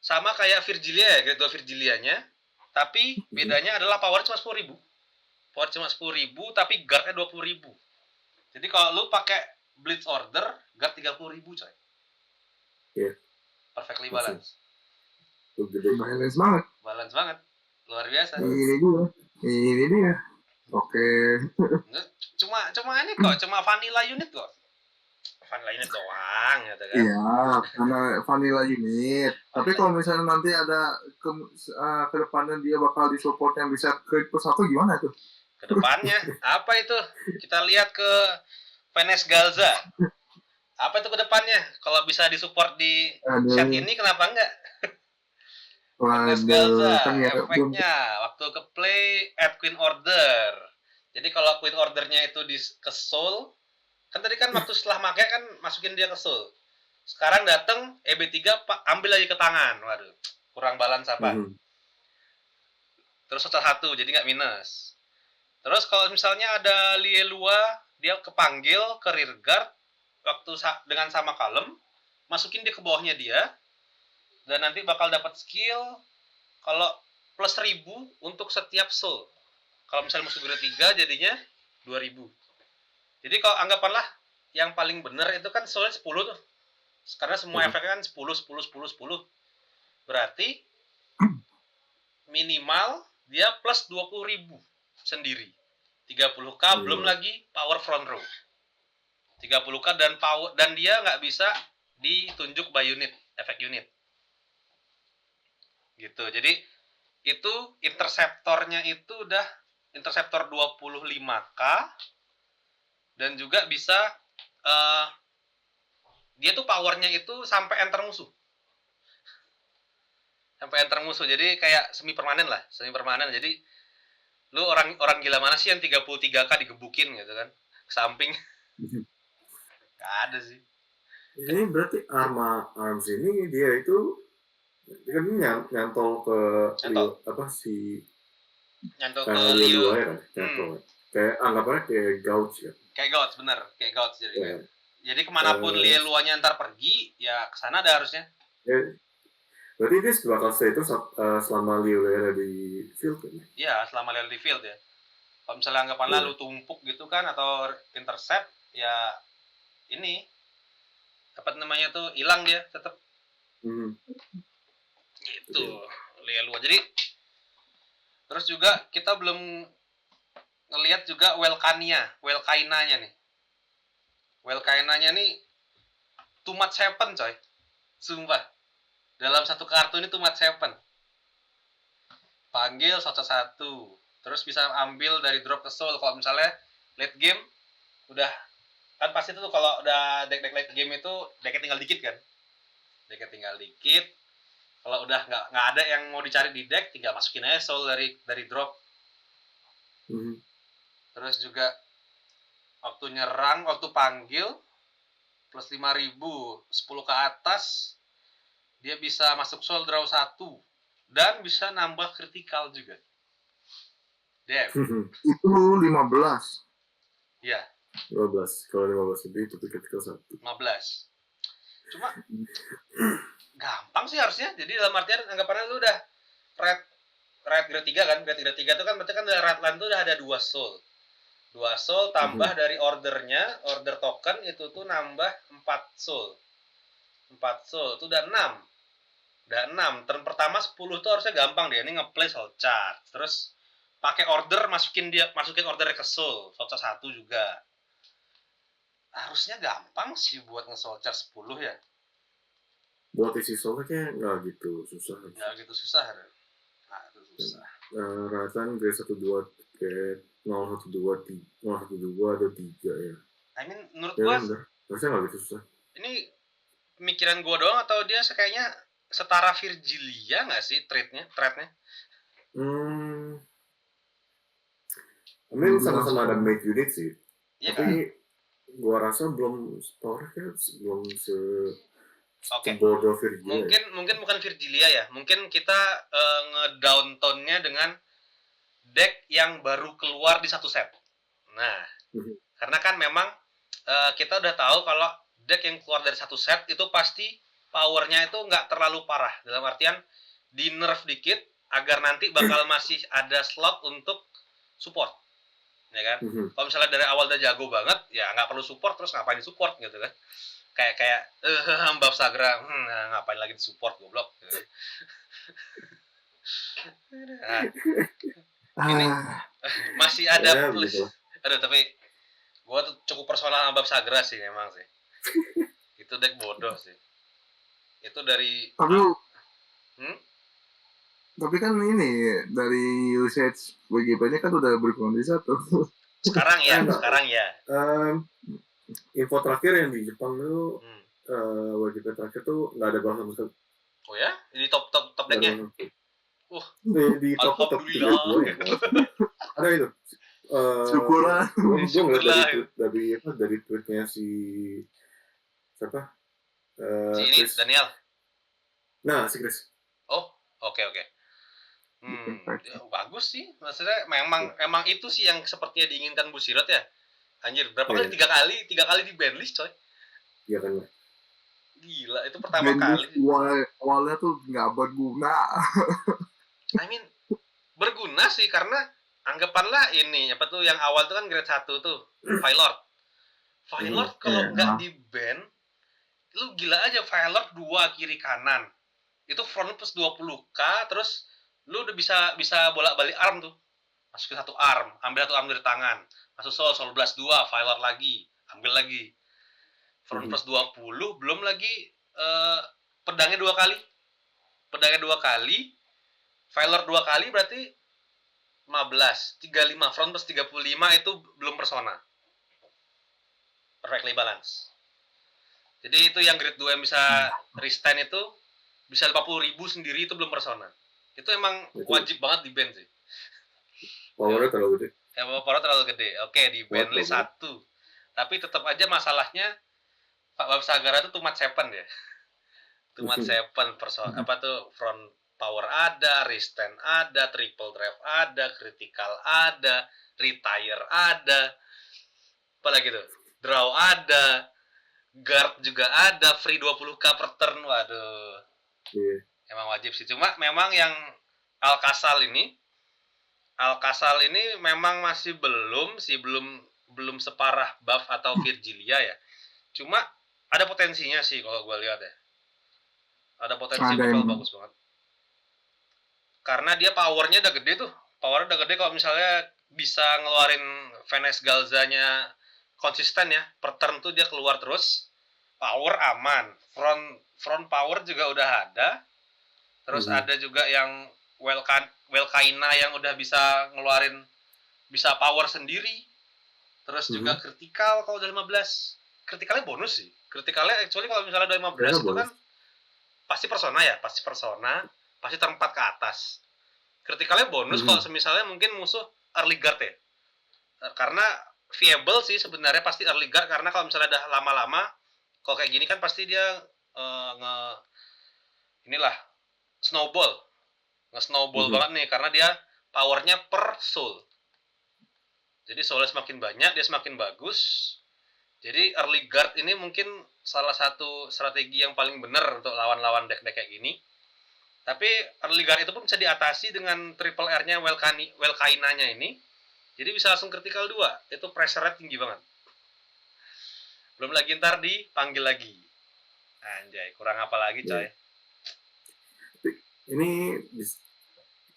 sama kayak Virgilia ya, Great Virgilianya, tapi bedanya adalah power cuma 10.000. Power cuma 10.000 tapi guardnya 20.000. Jadi kalau lu pakai blitz order, guard 30.000 coy. Iya. Perfectly balance. Balance banget. Balance banget. Luar biasa. Ini dia. Oke. Cuma ini kok, cuma vanilla unit kok. Vanilla unit doang gitu kan. Iya, karena vanilla unit. Tapi kalau misalnya nanti ada ke depannya dia bakal disupport yang bisa crit plus 1 gimana tuh? Kedepannya apa itu? Kita lihat ke Penes Galza. Apa itu kedepannya? Kalau bisa disupport di set ini kenapa enggak? Penes Galza, efeknya waktu ke play at Queen Order. Jadi kalau Queen Ordernya itu ke soul, kan tadi kan waktu setelah make kan masukin dia ke soul. Sekarang datang EB3 ambil lagi ke tangan. Waduh, kurang balance apa? Terus total 1 jadi nggak minus. Terus kalau misalnya ada Lielua, dia kepanggil ke rear guard waktu dengan sama kalem, masukin dia ke bawahnya dia, dan nanti bakal dapat skill kalau plus 1.000 untuk setiap soul. Kalau misalnya musuh grade 3 jadinya 2.000. Jadi kalau anggapanlah yang paling benar itu kan soulnya 10 tuh. Karena semua efeknya kan 10, 10, 10, 10. Berarti minimal dia plus 20.000 sendiri. 30k belum lagi power front row. 30k dan dia nggak bisa ditunjuk by unit, efek unit. Gitu. Jadi itu interceptornya itu udah interceptor 25k dan juga bisa dia tuh powernya itu sampai enter musuh. Sampai enter musuh. Jadi kayak semi permanen lah, semi permanen. Jadi lu orang gila mana sih yang 33k digebukin gitu kan? Ke samping. Gak ada sih. Ini berarti arms ini dia itu kan nyantol ke nyantol ke Leo ya kan? Kayak anggapannya kayak gouge ya. Kayak gouge, bener, kayak gouge jadi. Jadi kemanapun Lieluanya ntar pergi, ya kesana ada harusnya. Berarti dia bakal stay itu selama Leo ada di field kan? Iya, selama Leo di field ya. Kalau misalnya anggapannya lu tumpuk gitu kan atau intercept, ya ini apa namanya tuh hilang dia tetap. Gitu, Leo. Jadi terus juga kita belum ngelihat juga Welkainanya nih. Welkainanya nih too much happen coy. Sumpah. Dalam satu kartu ini too much happen. Panggil Soca 1. Terus bisa ambil dari drop ke soul. Kalau misalnya late game udah kan pasti tuh kalau udah deck late game itu decknya tinggal dikit kan. Decknya tinggal dikit. Kalau udah nggak ada yang mau dicari di deck, tinggal masukin aja soul dari drop. Terus juga waktu nyerang, waktu panggil plus 5.000, 10 ke atas dia bisa masuk soul draw 1 dan bisa nambah critical juga. Damn. Itu 15. Iya. 15. Kalau 15 lebih itu critical 1. 15. Cuma gampang sih harusnya. Jadi dalam artian anggapannya lu udah red grade 3 kan. Grade 3 itu kan berarti kan red line tuh udah ada 2 soul. 2 soul tambah dari ordernya, order token itu tuh nambah 4 soul. 4 soul itu udah 6. Udah 6. Turn pertama 10 tuh harusnya gampang deh. Ini nge-play soul chart. Terus pakai order masukin order ke soul. Soul chart 1 juga. Harusnya gampang sih buat nge-soul chart 10 ya. Buat isi soalnya kayak nggak gitu susah. Nggak gitu susah. Nggak gitu susah. Ratan grade 1-2 kayak 0-1-2 atau 3 ya. I mean, menurut gua harusnya nggak gitu susah. Ini pemikiran gua doang atau dia kayaknya setara Virgilia nggak sih trade-nya? I mean sama-sama ada make unit sih. Iya Tapi kan? gua rasa belum powernya belum Oke. sebodoh Virgilia. Mungkin bukan Virgilia ya. Mungkin kita nge-down tone-nya dengan deck yang baru keluar di satu set. Nah, karena kan memang kita udah tahu kalau deck yang keluar dari satu set itu pasti powernya itu nggak terlalu parah. Dalam artian di nerf dikit agar nanti bakal masih ada slot untuk support, ya kan? Kalau misalnya dari awal udah jago banget, ya nggak perlu support, terus ngapain di support gitu kan? Kayak Bab Sagra, ngapain lagi di support goblok? Gitu. Nah, ini masih ada plus. Aduh, tapi gue tuh cukup personal sama Bab Sagra sih memang sih. Itu deck bodoh sih. Itu dari tapi kan ini dari usage WGP-nya kan udah berkondisi satu. Sekarang ya. Info terakhir yang di Jepang itu WGP terakhir tuh nggak ada bahas sama sekali. Oh ya? Di top decknya? Di top 32 ya. Ada itu. Syukurlah. Gue ngeliat dari tweetnya si siapa? Si ini Chris. Daniel. Nah, si Chris. Oh, oke. Ya, bagus sih. Maksudnya memang itu sih yang sepertinya diinginkan Bushiroad ya. Anjir, berapa kali? 3 kali di banlist, coy. Iya kan. Gila, itu pertama kali. Awalnya tuh nggak berguna. I mean, berguna sih karena anggapanlah ini apa tuh yang awal tuh kan grade 1 tuh, Firelord kalau nggak di ban, lu gila aja. Firelord 2 kiri kanan. Itu front plus 20k, terus lu udah bisa bolak-balik arm tuh. Masukin satu arm, ambil satu arm dari tangan. Masuk soul blast 2, Firelord lagi, ambil lagi. Front plus 20, belum lagi pedangnya 2 kali. Firelord 2 kali berarti 15, 35, front plus 35 itu belum persona. Perfectly balance. Jadi itu yang grade 2 yang bisa restand itu bisa 50.000 sendiri, itu belum persona. Itu emang wajib banget di ban sih. Powernya terlalu gede. Powernya terlalu gede. Oke, di ban list 1. Tapi tetap aja masalahnya Pak Bab Sagara itu too much happen ya. Too much happen apa tuh, front power ada, restand ada, triple drive ada, critical ada, retire ada. Apalagi tuh? Draw ada, guard juga ada, free 20k per turn. Waduh. Emang wajib sih. Cuma memang yang Alcasal ini memang masih belum separah Buff atau Virgilia ya. Cuma ada potensinya sih kalau gue lihat ya. Ada potensi bakal bagus banget. Karena dia powernya udah gede tuh. Powernya udah gede kalau misalnya bisa ngeluarin Venice Galza-nya konsisten ya. Per turn tuh dia keluar terus. Power aman. Front power juga udah ada. Terus ada juga yang Welkaina yang udah bisa ngeluarin, bisa power sendiri. Terus juga kritikal kalau udah 15. Kritikalnya bonus sih. Kritikalnya actually kalau misalnya udah 15 itu kan pasti persona ya. Pasti turn 4 ke atas. Kritikalnya bonus kalau misalnya mungkin musuh early guard ya. Karena viable sih sebenarnya pasti early guard, karena kalau misalnya udah lama-lama kalau kayak gini kan pasti dia snowball banget nih, karena dia powernya per soul. Jadi soulnya semakin banyak, dia semakin bagus. Jadi early guard ini mungkin salah satu strategi yang paling benar untuk lawan-lawan deck-deck kayak gini. Tapi early guard itu pun bisa diatasi dengan triple R-nya Welkaina-nya ini. Jadi bisa langsung critical 2. Itu pressure-nya tinggi banget. Belum lagi ntar dipanggil lagi. Anjay, kurang apa lagi coy. Ini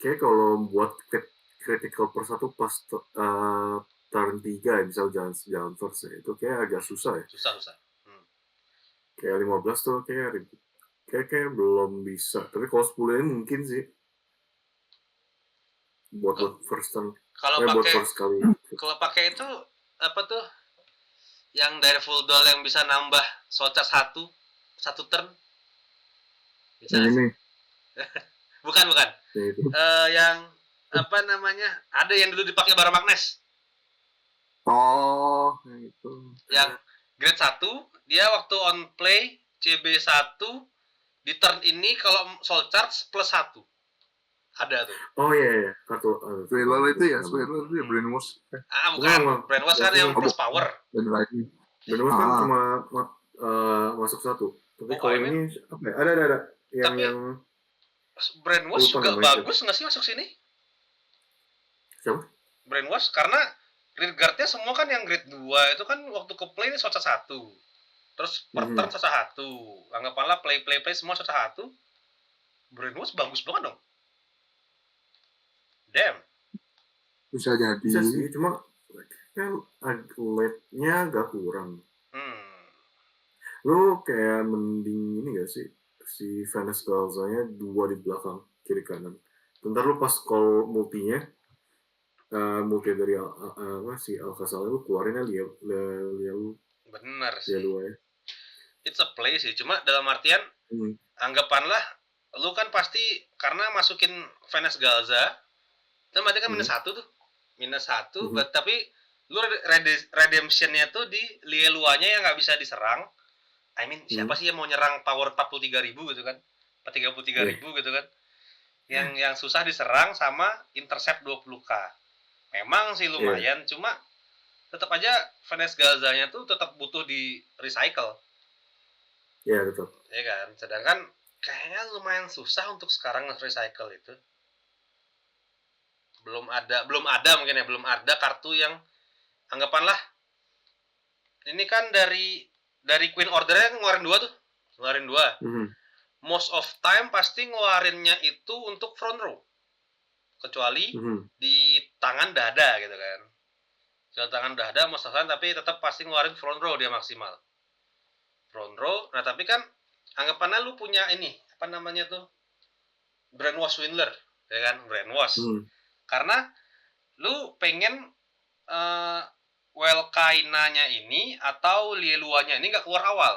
kayak kalau buat critical per satu pas turn 3 ya, misal jalan first ya, itu kayak agak susah ya. Susah. Kayak 15 tuh kayak belum bisa. Tapi kalau 10 ini mungkin sih. Buat first turn. Kalau pakai itu apa tuh? Yang dari full doll yang bisa nambah soul charge 1 turn. Bisa Yang ini. bukan. Yang apa namanya? Ada yang dulu dipakai bara magnes. Oh, yang itu. Yang grade 1, dia waktu on play CB1 di turn ini kalau soul charge plus 1. Ada tuh. Oh iya. Kartu. Spoiler itu ya, brainwash. Bukan. Brainwash kan yang plus power. Dan lagi. Brainwash kan cuma masuk 1. Tapi kalau ini apa ya? Ada. Yang Brainwash juga bagus nggak sih masuk sini? Siapa? Brainwash karena grade guard-nya semua kan yang grade 2 itu kan waktu ke play ini soca 1. Terus per turn soca 1. Anggaplah play semua soca 1. Brainwash bagus banget dong. Damn. Bisa jadi. Bisa sih, cuma kan atletnya agak kurang. Lu kayak mending ini gak sih? Si Venus Galzanya 2 di belakang, kiri kanan. Bentar lu pas call multi dari si Alcazar lu keluarinnya Lialu. Bener sih. Lialu ya. It's a play sih, cuma dalam artian anggapanlah lu kan pasti karena masukin Venus Galza, itu berarti kan -1 tuh. -1, tapi lu redemption-nya tuh di Lieluanya yang nggak bisa diserang. I mean, siapa sih yang mau nyerang power 43.000 gitu kan? 33.000 gitu kan? Yang susah diserang sama intercept 20k. Memang sih lumayan, cuma tetap aja Venus Galzanya tuh tetap butuh di recycle. Iya, betul. Ya kan? Sedangkan kayaknya lumayan susah untuk sekarang recycle itu. Belum ada mungkin ya, belum ada kartu yang anggapanlah ini kan dari Queen Order-nya ngeluarin 2 tuh. Ngeluarin 2. Most of time pasti ngeluarinnya itu untuk front row. Kecuali di tangan dada gitu kan. Di tangan dada most of time, tapi tetap pasti ngeluarin front row dia maksimal. Front row. Nah, tapi kan anggapannya lu punya ini, apa namanya tuh? Brainwash Swindler, ya kan? Brainwash. Karena lu pengen Welkainanya ini atau Lieluanya ini nggak keluar awal.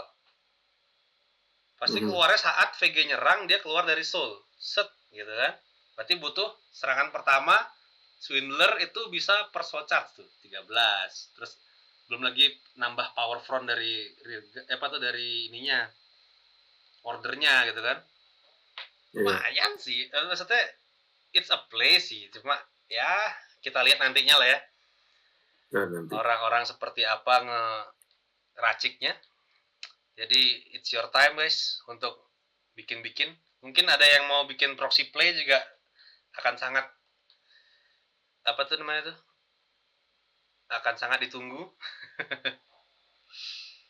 Pasti keluarnya saat VG nyerang, dia keluar dari soul. Set, gitu kan. Berarti butuh serangan pertama, Swindler itu bisa per soul charge tuh, 13. Terus belum lagi nambah power front dari ininya. Ordernya gitu kan. Lumayan sih. Maksudnya it's a play sih. Cuma ya kita lihat nantinya lah ya. Orang-orang seperti apa ngeraciknya. Jadi it's your time guys untuk bikin-bikin. Mungkin ada yang mau bikin proxy play juga akan sangat akan sangat ditunggu.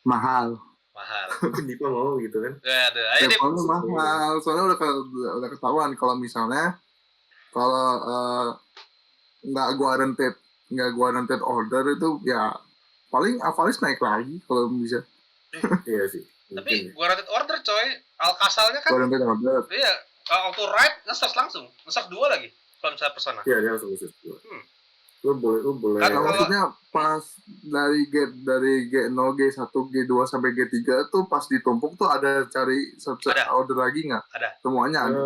Mahal. Dipa mau gitu kan? Ya ada. Ayo deh. Mahal. Soalnya udah ketahuan kalau misalnya nggak guaranteed order itu ya paling Avalis naik lagi kalau bisa. Iya sih. Tapi guaranteed order coy. Alcazarnya kan guaranteed order. Iya, auto ride nge-search langsung. Nge-search 2 lagi kalau misalnya persona. Iya, dia langsung nge-search 2. Lu boleh. Kan maksudnya pas dari G0, G1, G2 sampai G3 tuh pas ditumpuk tuh ada cari order lagi nggak? Ada. Semuanya ada.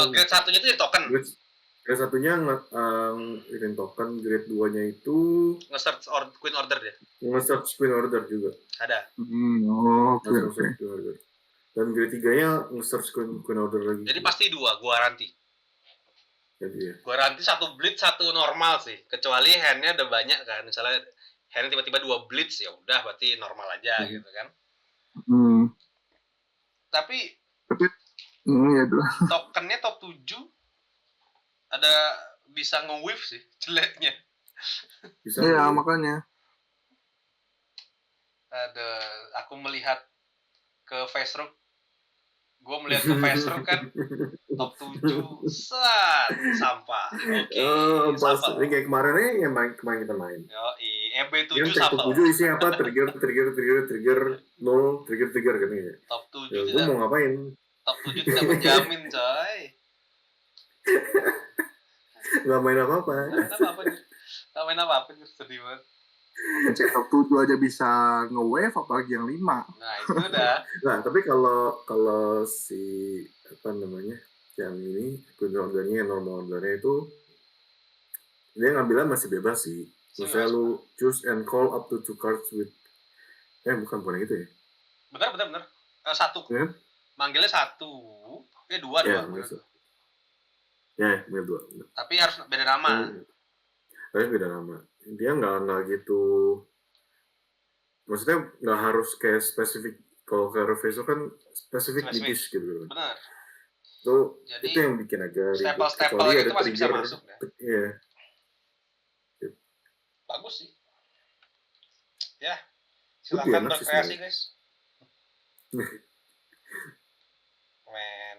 Grade 1-nya itu jadi token. Grade 1-nya ngirim token, grade 2-nya itu nge-search Queen Order dia. Nge-search Queen Order juga. Ada. Oke. Dan grade 3-nya nge-search Queen Order lagi. Jadi pasti 2, garanti. Jadi ya. Garanti 1 blitz, 1 normal sih. Kecuali hand-nya udah banyak kan. Misalnya hand-nya tiba-tiba 2 blitz, ya udah berarti normal aja gitu kan. Tapi ya tokennya top 7 ada bisa nge-whiff sih jeleknya. Iya, makanya. Aku melihat ke Facebook. Gue melihat ke Facebook kan top 7 sampah. Oke. Pas ini kayak kemarin yang kita main. EB7 yang sampah. Top 7 isinya apa? Trigger 0, trigger kan ya. Top 7 ya, gue mau ngapain? Top 7 tidak menjamin, coy. Gak main apa-apa. Gak main apa-apa, sedih banget. Cek top 7 aja bisa nge-wave apalagi yang 5. Nah, itu udah. Nah, tapi kalau si apa namanya yang ini kunci ordernya yang normal ordernya itu dia ngambilnya masih bebas sih. Misalnya lu choose and call up to 2 cards with bukan itu ya. Benar. Satu. Ya? Manggilnya satu. Dua. Ya, manggil dua. Tapi harus beda nama. Tapi beda nama. Dia nggak gitu. Maksudnya nggak harus kayak spesifik. Kalau ke Reveso kan spesifik di dish gitu. Benar. Jadi, itu yang bikin agak stempel itu masih bisa masuk ya. Iya. Bagus sih. Ya. Silakan berkreasi guys. Men.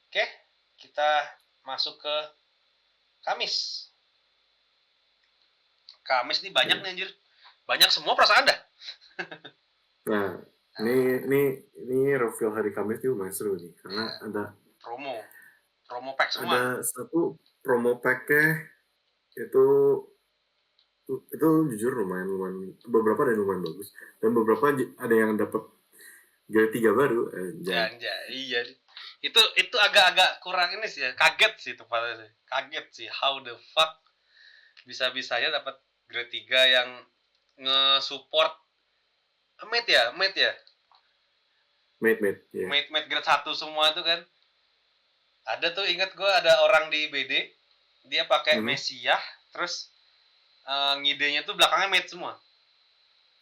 Oke, kita masuk ke Kamis. Kamis nih banyak nih anjir. Banyak semua perasaan dah. Nah, ini reveal hari Kamis itu lumayan seru nih karena ada promo pack semua. Ada satu promo pack-nya itu jujur lumayan beberapa ada yang lumayan bagus dan beberapa ada yang dapat G3 baru. Iya. Itu agak-agak kurang ini sih ya. Kaget sih itu padahal. Kaget sih how the fuck bisa-bisanya dapat grade 3 yang nge-support mate ya. Mate grade 1 semua itu kan. Ada tuh ingat gue ada orang di BD dia pakai Messiah terus ngidenya tuh belakangnya mate semua.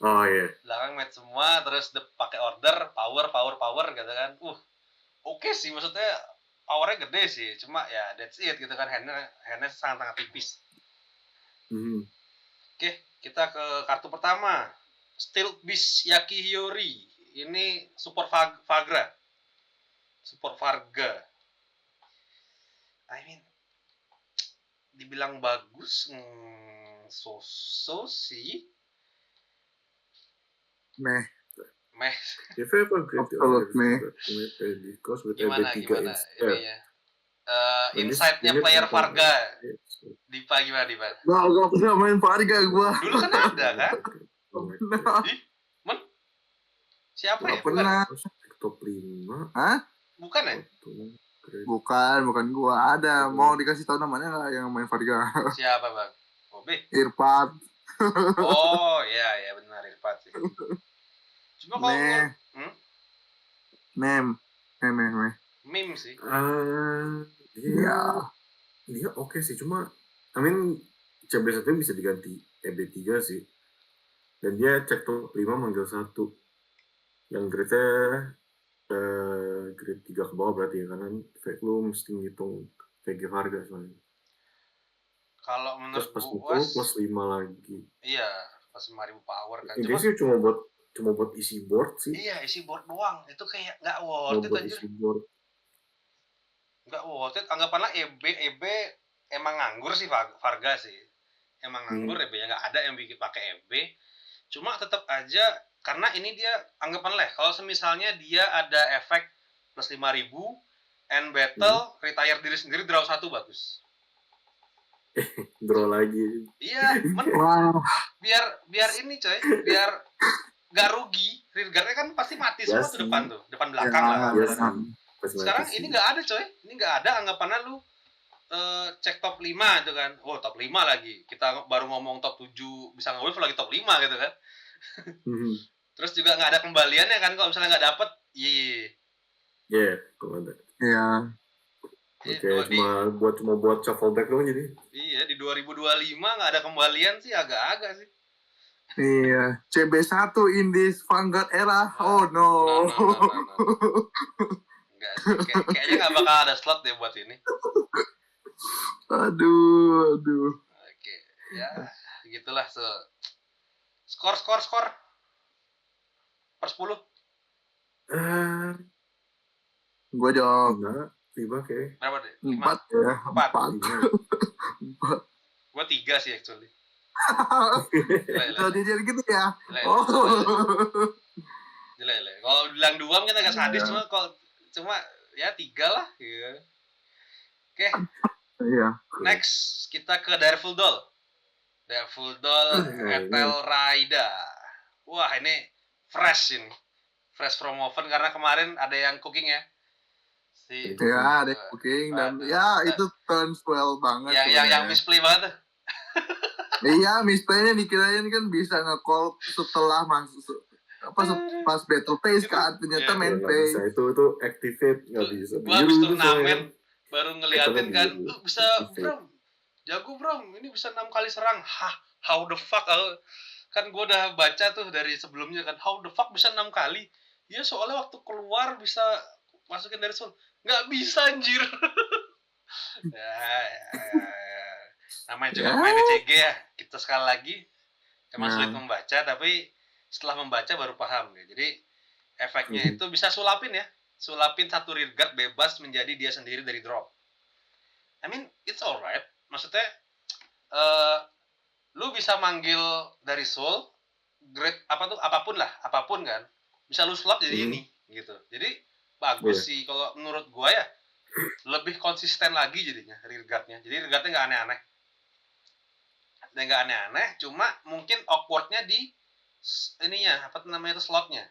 Oh iya. Belakang mate semua terus pakai order power gitu kan. Oke sih maksudnya powernya gede sih. Cuma ya that's it gitu kan handnya sangat tipis. Oke, kita ke kartu pertama. Steel Beast Yakihiyori. Ini support Varga. I mean dibilang bagus so sih. Meh. Gimana ininya? Insight-nya player Varga. Dipa gimana? Gak pernah main Varga gua. Dulu kan ada kan? Siapa ya? Pernah. Top 5. Hah? Bukan ya? Bukan gua. Ada. Mau dikasih tahu namanya nggak yang main Varga? Siapa bang? Irfan. Oh iya benar Irfan sih. Cuma kalau meme sih. Dia oke sih, cuma CB1 bisa diganti EB3 sih. Dan dia cek top 5 manggil 1. Yang grade-nya grade 3 ke bawah berarti ya, karena lu mesti ngitung VG harga soalnya. Kalau menurut gua plus 5 lagi. Iya, plus 5.000 power kan. Ini sih cuma buat isi board sih. Iya, isi board doang. Itu kayak nggak worth it anjir. Nggak worth it. Anggapanlah EB emang nganggur sih Varga sih. Emang nganggur EB-nya nggak ada yang bikin pakai EB. Cuma tetap aja karena ini dia anggapanlah kalau semisalnya dia ada efek plus 5.000 end battle retire diri sendiri draw 1 bagus. Draw lagi. Iya, biar ini coy, biar nggak rugi. Rearguard-nya kan pasti mati semua tuh depan belakang lah. Sekarang ini nggak ada coy, ini nggak ada anggapannya lu cek top 5 itu kan. Top 5 lagi. Kita baru ngomong top 7 bisa nge-wave lagi top 5 gitu kan. Terus juga nggak ada kembaliannya kan kalau misalnya nggak dapet. Kalau ada. Iya. Oke, cuma buat shuffle back doang jadi. Iya, di 2025 nggak ada kembalian sih agak-agak sih. Iya, CB1 in this Vanguard era. Oh no. Enggak sih, kayaknya nggak bakal ada slot deh buat ini. Aduh. Oke, ya gitulah skor per 10. Gue jawab 5 kayak. Berapa deh? 4 ya. 4. Gue 3 sih actually. Kalau dia gitu ya. Gila. Kalau bilang 2 mungkin agak sadis cuma ya 3 lah gitu. Oke. Iya. Next kita ke Direful Doll Etel Raida. Wah ini fresh fresh from oven karena kemarin ada yang cooking ya. Ya, ada cooking dan ya itu turns well banget. Yang misplay banget tuh. Iya, misplaynya dikirain kan bisa nge-call setelah masuk pas battle phase kan, ternyata main phase. Itu activate nggak bisa. Gua habis turnamen baru ngeliatin kan, bisa Bram, jago Bram, ini bisa 6 kali serang. How the fuck? Kan gua udah baca tuh dari sebelumnya kan, how the fuck bisa 6 kali? Ya soalnya waktu keluar bisa masukin dari soul, nggak bisa anjir. ya. Namanya juga main CG ya. Kita sekali lagi emang sulit membaca, tapi setelah membaca baru paham ya. Jadi efeknya itu bisa sulapin satu rear guard bebas menjadi dia sendiri dari drop. I mean it's alright. Maksudnya lu bisa manggil dari soul grade apapun kan. Bisa lu sulap jadi ini gitu. Jadi bagus sih kalau menurut gua ya. Lebih konsisten lagi jadinya rear guard-nya. Jadi rear guard-nya nggak aneh-aneh. Cuma mungkin awkward-nya di ininya, slotnya.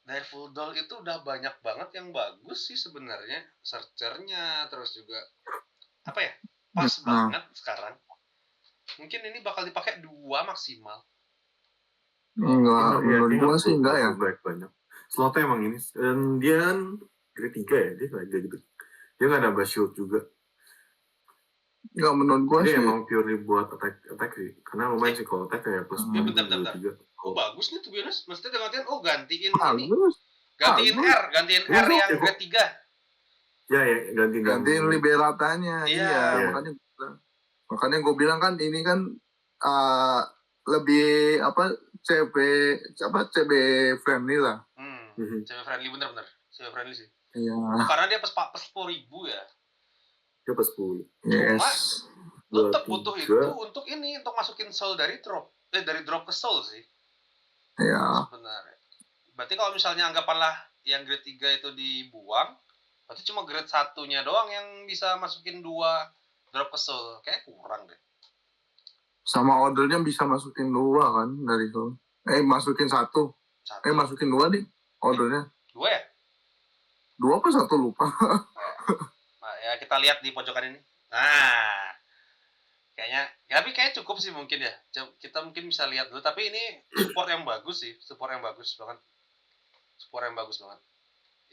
Dari full doll itu udah banyak banget yang bagus sih sebenarnya. Searcher-nya, terus juga pas banget sekarang. Mungkin ini bakal dipakai 2 maksimal. Menurut gua sih enggak ya. Banyak. Slotnya emang ini, dia grade 3 ya, dia nggak gitu. Dia nggak nambah shield juga. Nggak, menurut gua sih emang purely buat attack sih, karena lumayan sih kalau attack kayak plus. Bentar. Bagus nih tuh biasa. Maksudnya gantiin bagus. Gantiin R yang grade 3. Ya, gantiin liberatanya. Iya. Makanya gue bilang kan ini kan lebih CB friendly lah. CB friendly bener. CB friendly sih. Iya. Karena dia pas 10.000 ya. Dia pas 10. Yes. Lu tetap butuh itu untuk masukin soul dari drop ke soul sih. Iya. Sebenarnya. Berarti kalau misalnya anggapanlah yang grade 3 itu dibuang, berarti cuma grade 1-nya doang yang bisa masukin 2 drop ke soul. Kayak kurang deh. Sama ordernya bisa masukin 2 kan dari soul. Masukin 1. Masukin 2 nih ordernya. 2 ya? 2 apa 1 lupa. Nah, ya kita lihat di pojokan ini. Nah, tapi kayaknya cukup sih mungkin ya. Kita mungkin bisa lihat dulu. Tapi ini support yang bagus sih. Support yang bagus banget.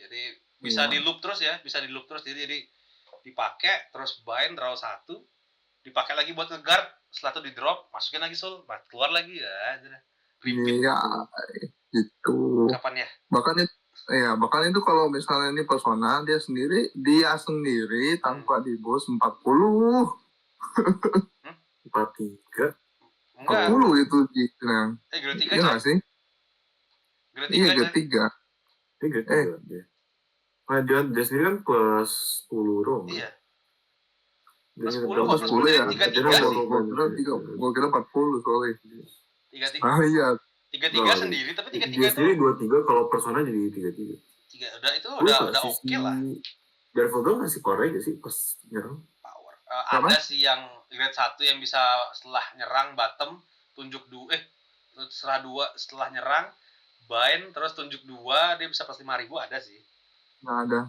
Jadi bisa di loop terus ya. Jadi dipakai terus bind draw 1. Dipakai lagi buat nge-guard. Setelah itu di drop, masukin lagi soul, keluar lagi ya. Iya, gitu. Kapan ya? Bahkan itu kalau misalnya ini persona dia sendiri tanpa di bos 40. 43. 40 itu grade 3 iya nggak sih? Grade 3. Dia sendiri kan plus 10 dong. Iya. Plus 10 ya? Gue kira 40 soalnya. 33. Iya. 33 sendiri, tapi 33 dia sendiri 23, kalau persona jadi 33. Udah oke lah. Darvoldol ngasih power aja sih pas nyerang. Power. Ada sih yang grade 1 yang bisa setelah nyerang bottom tunjuk setelah nyerang bind terus tunjuk 2 dia bisa plus 5.000 ada sih. Nggak ada.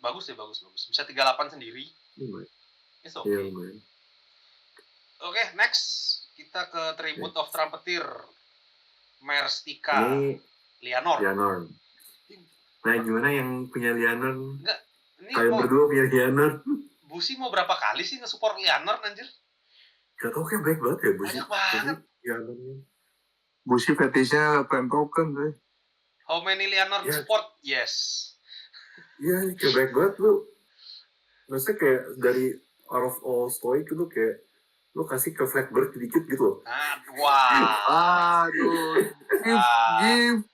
Bagus. Bisa 38 sendiri. It's okay. Oke, next kita ke Tribute of Trumpeter. Merstika. Ini Lianor. Nah, gimana yang punya Lianor? Enggak, ini kalian berdua punya Lianor. Busi mau berapa kali sih nge-support Lianor anjir? Gak tau, kayak baik banget ya Busi. Banyak banget. Busi fetishnya Prime Token tuh. How many Lianor support? Yes. Iya, kayak baik banget lu. Maksudnya kayak dari out of all story itu kayak lu kasih ke Flatbird dikit gitu loh. Aduh. Give.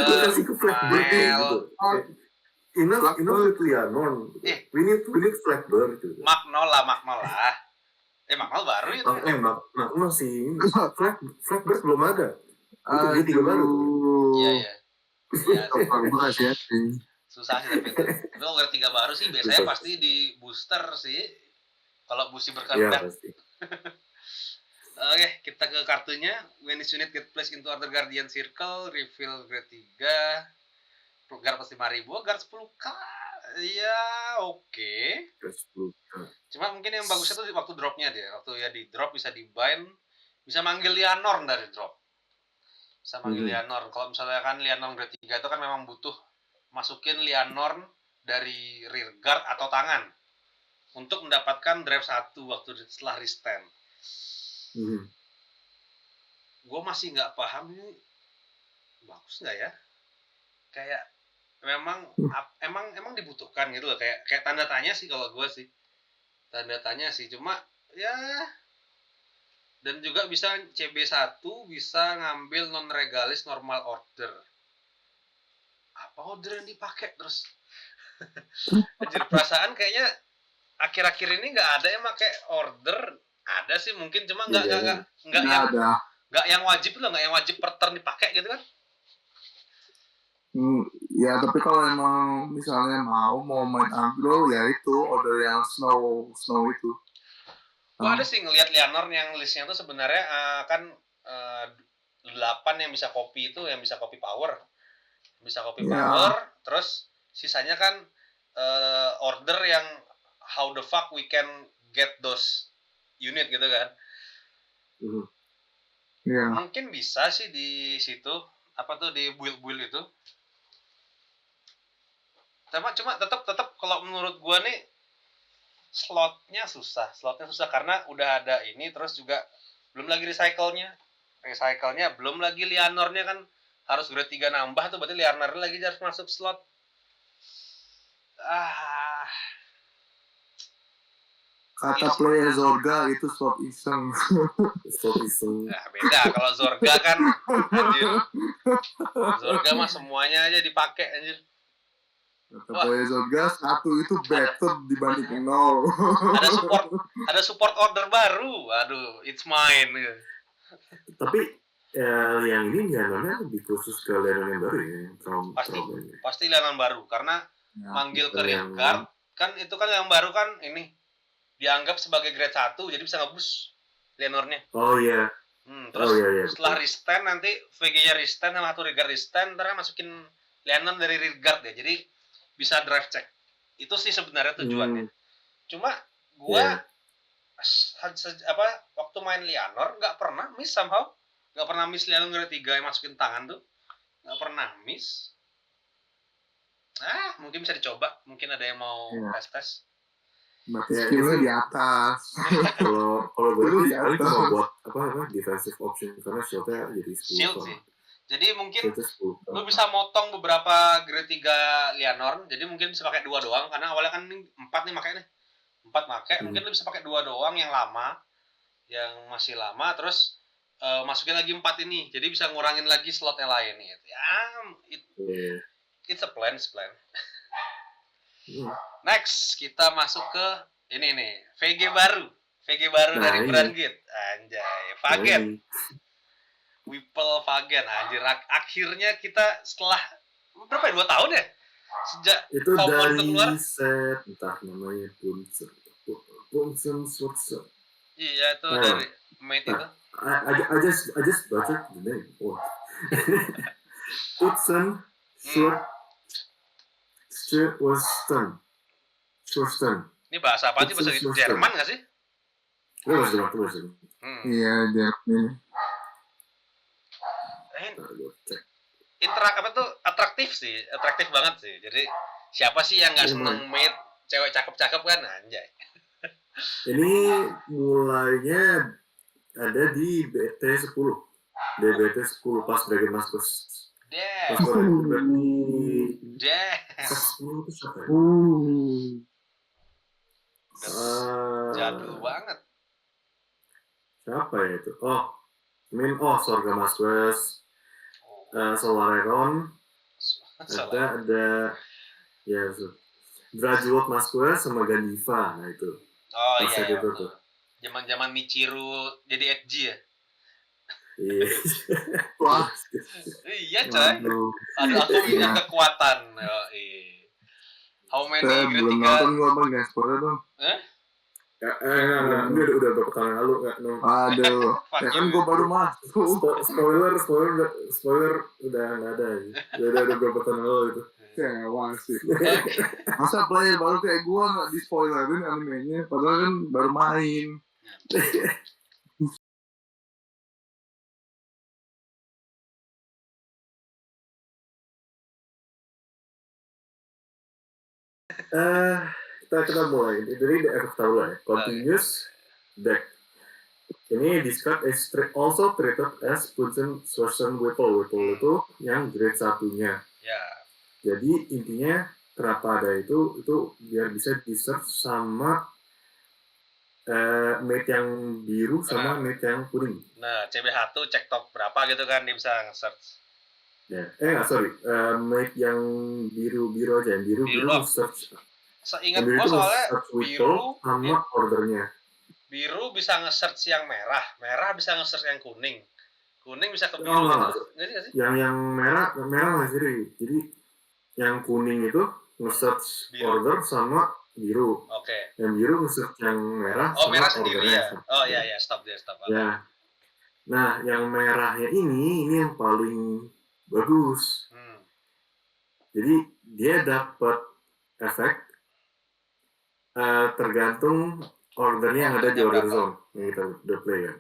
Lu kasih ke Flatbird gitu. Enough with Lianor. We need Flatbird gitu. Magnol lah. Magnol baru itu. Magnol sih. Flatbird belum ada. Itu dia 3 baru. Iya. Makasih ya. Susah sih tapi itu. Kalau 3 baru sih biasanya pasti di booster sih. Kalau Busi berkehendak. Iya, pasti. Oke, kita ke kartunya. When this unit get placed into other guardian circle, reveal grade 3. Guard plus 5.000, guard 10k. Ya, oke. Cuma mungkin yang bagusnya tuh waktu dropnya dia. Waktu ya di drop bisa di bind, bisa manggil Lianorn dari drop. Bisa manggil Lianorn. Kalau misalnya kan Lianorn grade 3 itu kan memang butuh masukin Lianorn dari rear guard atau tangan untuk mendapatkan drive 1 waktu setelah restand. Gue masih nggak paham ini bagus nggak ya? Kayak emang dibutuhkan gitu loh, kayak tanda tanya sih kalau gue sih, tanda tanya sih. Cuma ya, dan juga bisa CB1 bisa ngambil non regalis normal order. Apa order yang dipakai terus? Anjir, perasaan kayaknya akhir-akhir ini nggak ada yang pakai order. Ada sih mungkin, cuma nggak yang wajib loh, nggak yang wajib per turn dipakai gitu kan. Ya tapi kalau emang misalnya mau main agro ya itu order yang snow itu. Gua ada sih ngelihat Lianorn yang listnya tuh sebenarnya kan 8 yang bisa copy itu, yang bisa copy power. Power, terus sisanya kan order yang how the fuck we can get those unit gitu kan. Mungkin bisa sih di situ, apa tuh di build itu. Cuma tetap kalau menurut gua nih slotnya susah karena udah ada ini, terus juga belum lagi recycle-nya belum lagi Lianornya kan harus grade 3 nambah tuh, berarti Lianornya lagi harus masuk slot. Kata player Zorga itu slot iseng. Nah, beda kalau Zorga kan anjir. Zorga mah semuanya aja dipakai anjir. Kata player Zorga 1 itu better dibanding 0. Ada support order baru. Aduh, it's mine. Tapi yang ini Lianornya lebih khusus ke Lianorn yang baru ya. Pasti Lianorn baru karena manggil ke rear guard kan, itu kan yang baru kan ini dianggap sebagai grade 1, jadi bisa nge-boost Lianornya. Oh iya. Terus setelah restand nanti VG-nya restand sama satu rear guard restand, ntar masukin Lianorn dari rear guard ya. Jadi bisa drive check. Itu sih sebenarnya tujuannya. Cuma gua waktu main Lianorn nggak pernah miss somehow. Nggak pernah miss Lianorn grade 3 yang masukin tangan tuh. Nggak pernah miss. Mungkin bisa dicoba. Mungkin ada yang mau tes. Skillnya di atas. Kalau gue paling cuma buat apa defensive option, karena shieldnya jadi 10. Shield sih. Jadi mungkin lu bisa motong beberapa grade 3 Lianorn. Jadi mungkin bisa pakai 2 doang, karena awalnya kan 4 nih makanya 4 pakai. Mungkin lu bisa pakai 2 doang yang lama, yang masih lama, terus masukin lagi 4 ini. Jadi bisa ngurangin lagi slot yang lain gitu. It's a plan. Next, kita masuk ke ini nih, VG baru dari Brandgate. Anjay, Fagen. Whipple Fagen, anjir. Akhirnya kita setelah berapa ya, 2 tahun ya? Sejak itu dari set entah namanya Punsen Switzer. Iya, itu dari mate itu. I just baca the name. Punsen Schursten. Ini bahasa apa sih? Bahasa Jerman nggak sih? Bahasa Iya, Jerman. Atraktif banget sih. Jadi siapa sih yang nggak seneng mate cewek cakep-cakep kan, anjay. Ini mulainya ada di BT10 pas Dragon Maskus. Jadul banget. Siapa ya itu? Sorga Maskus, Solareron, ada ya Graduate Maskus sama Gandiva, nah itu. Iya. Zaman Michiru jadi edgy ya. Iya. Wah. Iya coy. Aku punya kekuatan. How many grade 3? Belum nonton gua, Bang, guys. Boleh dong. Ini udah berapa tahun lalu nggak no. Aduh, ya kan gue baru masuk. Spoiler udah nggak ada aja. Udah berapa tahun lalu itu. Kecewa sih. Masa player baru kayak gue nggak di spoilerin animenya, padahal kan baru main. Kita mulai dari the efek tahu lah ya. Continuous deck. Ini discard is also treated as Punchen Sorcerer Whipple. Whipple itu yang grade 1-nya. Ya. Jadi intinya kenapa ada itu biar bisa di-search sama mate yang biru sama mate yang kuning. Nah, CB1 cek top berapa gitu kan dia bisa nge-search. Ya. Sorry. Mate yang biru aja. Yang biru search. Seingat gue soalnya biru sama ordernya. Biru bisa nge-search yang merah, merah bisa nge-search yang kuning bisa ke biru gitu. Yang merah sendiri. Jadi yang kuning itu nge-search order sama biru. Oke. Yang biru nge-search yang merah sama merah sendiri ya. Oh iya, stop. Ya. Nah, yang merahnya ini yang paling bagus. Jadi dia dapat efek tergantung ordernya yang ada di order zone yang kita udah play kan.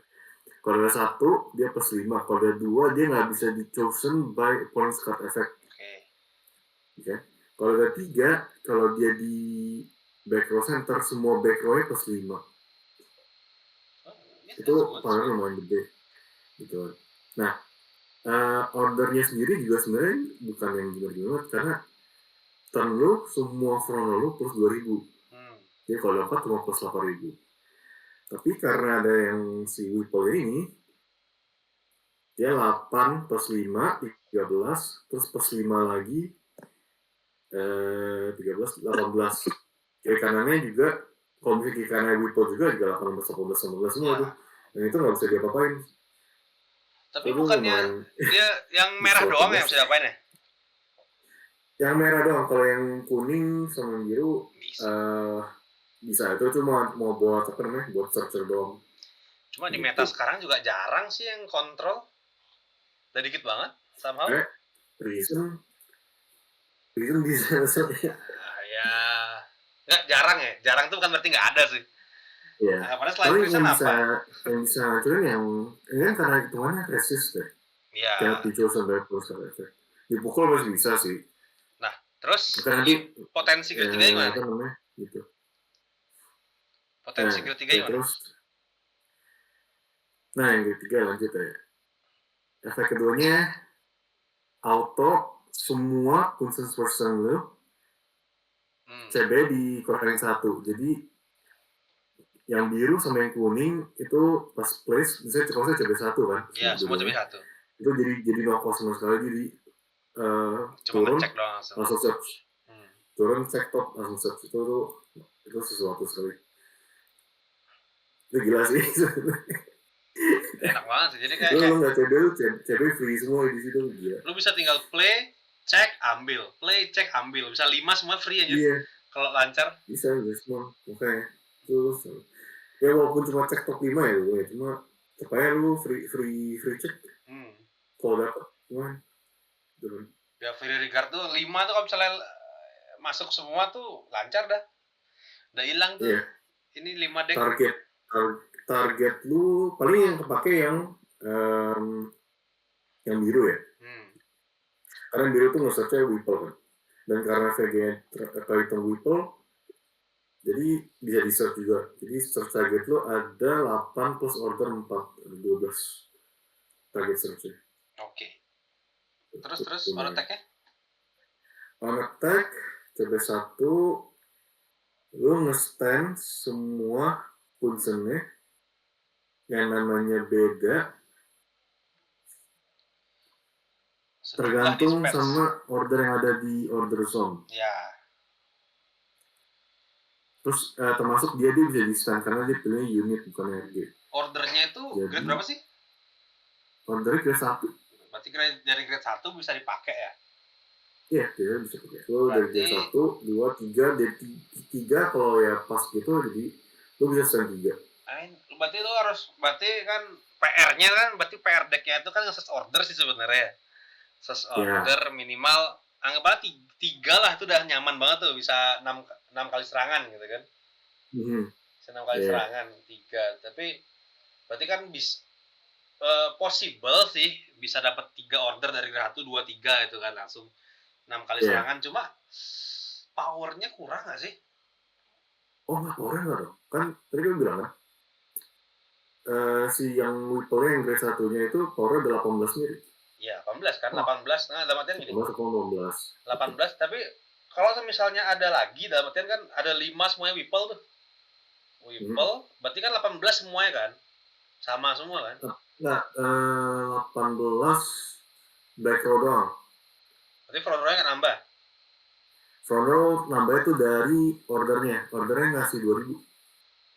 Kalau ada 1 dia plus 5, kalau ada 2 dia nggak bisa di chosen by opponent's card effect. Oke. Kalau ada 3, kalau dia di back row center semua back row-nya plus 5. Itu power lumayan gede gitu. Nah, ordernya sendiri juga sebenarnya bukan yang gimana karena turn lu semua front lu plus 2000. Jadi kalau dapat cuma plus 8.000. Tapi karena ada yang si Whipple ini, dia 8 plus 5, 13, terus plus 5 lagi, 13, 18. Kiri kanannya juga, kalau misalnya kiri kanannya Whipple juga 18, 19 semua tuh. Dan itu nggak bisa diapa-apain. Tapi bukannya dia yang merah doang yang bisa diapain ya? Yang merah doang, kalau yang kuning sama biru, bisa itu cuma mau buat apa namanya buat searcher doang. Cuma di meta sekarang juga jarang sih yang kontrol. Udah dikit banget somehow. Reason bisa ya nggak jarang ya. Jarang tuh bukan berarti nggak ada sih. Iya. Padahal selain Reason apa? Yang bisa cuman yang ini kan karena hitungannya resist deh. Iya. Kayak dijual sampai plus efek. Dipukul masih bisa sih. Nah terus nanti potensi ketiga gimana? Apa namanya gitu. Potensi ketiga gimana? Terus, yang ketiga lanjut ya. Efek keduanya auto semua concentration lu CB di koordinat 1. Jadi yang biru sama yang kuning itu pas place misalnya kalau saya CB 1 kan. Iya, semua CB 1. Itu jadi nol sama sekali jadi turun langsung search. Turun cek top langsung search itu sesuatu sekali. Itu gila sih. Enak banget sih. Jadi kayak lu nggak CB free semua di situ gila. Lu bisa tinggal play, cek, ambil. Play, cek, ambil. Bisa 5 semua free aja. Iya. Kalau lancar. Bisa semua. Makanya terus ya walaupun cuma cek top 5 ya cuma supaya lu free cek. Kalau dapat gimana? Ya free regard tuh 5 tuh kalau misalnya masuk semua tuh lancar dah. Udah hilang tuh. Iya. Ini 5 deck. Target lu paling yang kepake yang biru ya. Karena biru tuh nge-search-nya Whipple kan. Dan karena VG terhitung Whipple, jadi bisa di-search juga. Jadi search target lu ada 8 plus order 4, ada 12 target search-nya. Oke. Terus on attack-nya? On attack, CB1 lu nge-stand semua puncennya yang namanya beda tergantung sama order yang ada di order zone. Ya. Terus termasuk dia bisa di stand karena dia pilih unit bukan RG. Ordernya itu grade berapa sih? Ordernya grade 1. Berarti dari grade 1 bisa dipakai ya? Iya, dia bisa pakai. Lo dari grade 1, 2, 3, dari 3 kalau ya pas gitu jadi lu bisa stand 3. Berarti lu harus, berarti kan PR-nya kan, berarti PR deck-nya itu kan nge-search order sih sebenarnya. Search order minimal anggaplah 3 lah, itu udah nyaman banget tuh, bisa 6 kali serangan gitu kan. Bisa 6 kali serangan 3. Tapi berarti kan possible sih bisa dapat 3 order dari 1 2 3 itu kan langsung 6 kali serangan. Cuma powernya kurang gak sih? Oh nggak, powernya nggak dong. Kan tadi kan bilang kan si yang Whipple yang grade 1-nya itu powernya 18 nih. Iya, 18 kan, 18. Nah, dalam artian gini. 18. Tapi kalau misalnya ada lagi, dalam artian kan ada 5 semuanya Whipple tuh. Whipple, berarti kan 18 semuanya kan? Sama semua kan? Nah, 18 back row doang. Berarti front row-nya kan nambah? Front row nambah itu dari ordernya. Ordernya ngasih 2.000.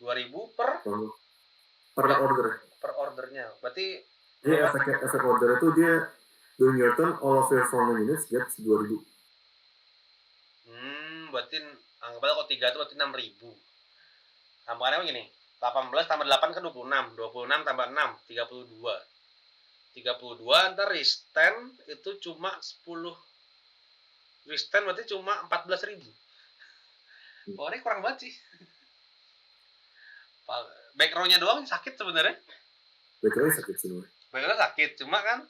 2.000 per order. Per ordernya. Berarti dia efek order itu dia during your turn all of your front units gets 2.000. Berarti anggaplah kalau 3 itu berarti 6.000. Tambahannya begini, 18 tambah 8 kan 26. 26 tambah 6, 32. 32 ntar restand itu cuma 10. Restand berarti cuma 14.000. Oh, ini kurang banget sih. Back row-nya doang sakit sebenarnya. Back row sakit sebenarnya. Back row sakit, cuma kan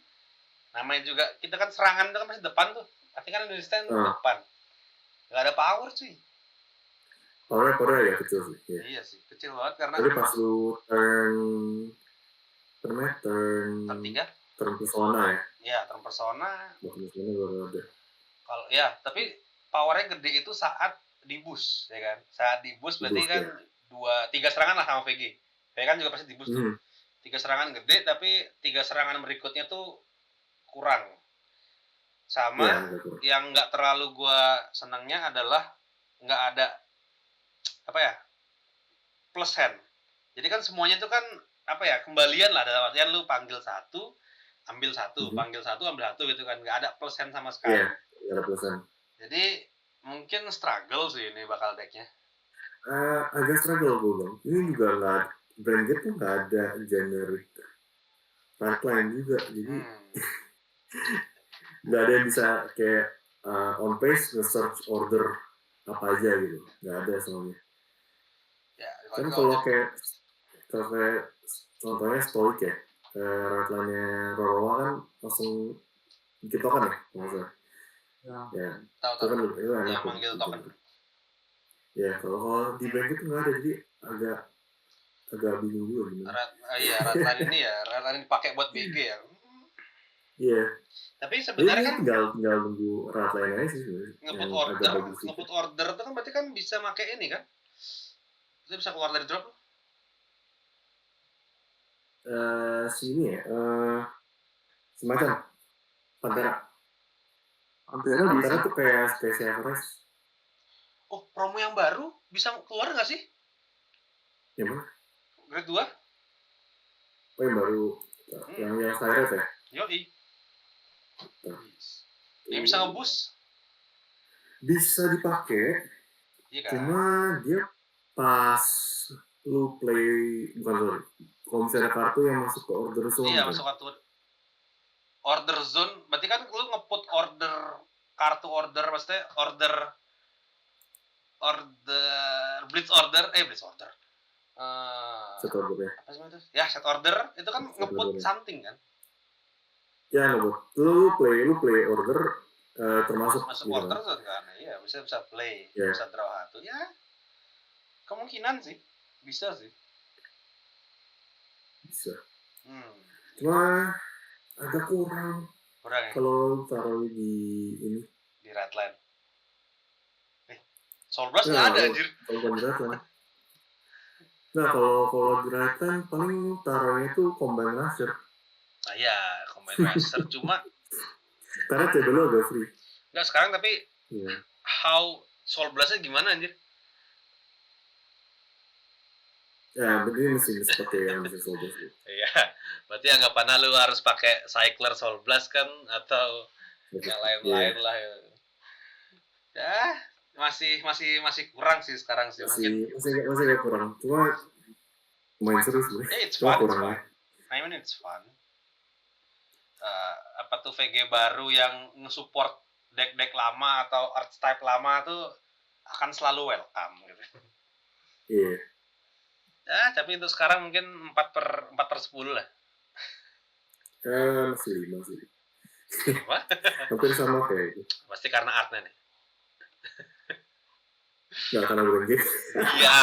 namanya juga kita kan serangan itu kan masih depan tuh. Tapi kan resistance depan. Gak ada power cuy. Powernya ya kecil sih. Iya sih, kecil banget karena. Tapi pas lu turn 3? Turn persona ya. Iya, turn persona. Turn persona baru ada. Kalau ya, tapi powernya gede itu saat di boost, ya kan? Saat di boost berarti kan 3 serangan lah sama VG. VG kan juga pasti di boost tuh. 3 serangan gede, tapi 3 serangan berikutnya tuh kurang. Sama yang nggak terlalu gua senangnya adalah nggak ada apa ya, plus hand. Jadi kan semuanya itu kan apa ya, kembalian lah, dalam artian lu panggil 1 ambil 1, panggil 1 ambil 1 gitu kan, nggak ada plus hand sama sekali. Iya, nggak ada plus hand. Jadi mungkin struggle sih ini bakal decknya. Agak struggle gue bang. Ini juga nggak, brand tuh nggak ada generic pipeline juga, jadi nggak ada yang bisa kayak on pace nge-search order apa aja gitu, nggak ada soalnya. Ya, kan kalau kayak contohnya Stoic ya, redline-nya Rorowa kan langsung bikin token ya, maksudnya. Ya, tahu kan itu enak. Yang manggil token. Ya, kalau di brand itu nggak ada, jadi agak bingung juga gimana. Iya, redline ini ya, redline dipakai buat BG ya. Iya. Tapi sebenarnya kan tinggal nunggu redline aja sih sebenarnya. Ngebut order itu kan berarti kan bisa pakai ini kan? Itu bisa keluar dari drop. Sini ya, semacam Pantera tuh kayak Space Everest. Oh, promo yang baru bisa keluar nggak sih? Yang mana? Grade 2? Oh, yang baru, yang Cyrus ya? Yoi. Yang bisa ngeboost? Bisa dipakai, iya kan? Cuma dia pas lu play, kalau misalnya kartu yang masuk ke order zone. Iya, masuk kartu order zone, berarti kan lu nge-put kartu order, maksudnya order blitz order. Set order ya. Apa sih itu? Ya, set order itu kan nge-put something kan? Ya, nge-put. Lu play order termasuk masuk gitu order zone kan. Iya, bisa play, bisa draw satu. Ya. Kemungkinan sih. Bisa sih. Bisa. Cuma agak kurang ya? Kalau taruh di ini. Di redline. Soul Blast nggak ada anjir. Kalau di redline. Nah, kalau di redline paling taruhnya itu Combine Racer. Ah iya, Combine Racer cuma karena table lo udah free. Nggak sekarang, tapi how Soul Blast-nya gimana anjir? Ya, begini sih seperti yang bisa Soul Blast. Iya, berarti anggapan lu harus pakai Cycler Soul Blast kan, atau yang lain-lain lah ya. Ya, masih kurang sih sekarang sih. Masih kurang. Cuma Main seru sebenarnya. Yeah, it's Cuma fun. kurang lah. I mean it's fun. Apa tuh VG baru yang nge-support deck-deck lama atau archetype lama tuh akan selalu welcome gitu. Iya. Ya, tapi untuk sekarang mungkin 4/10 lah. Masih 5 sih. Apa? Hampir sama kayak gitu. Pasti karena artnya nih. Nggak karena brand gitu. Iya,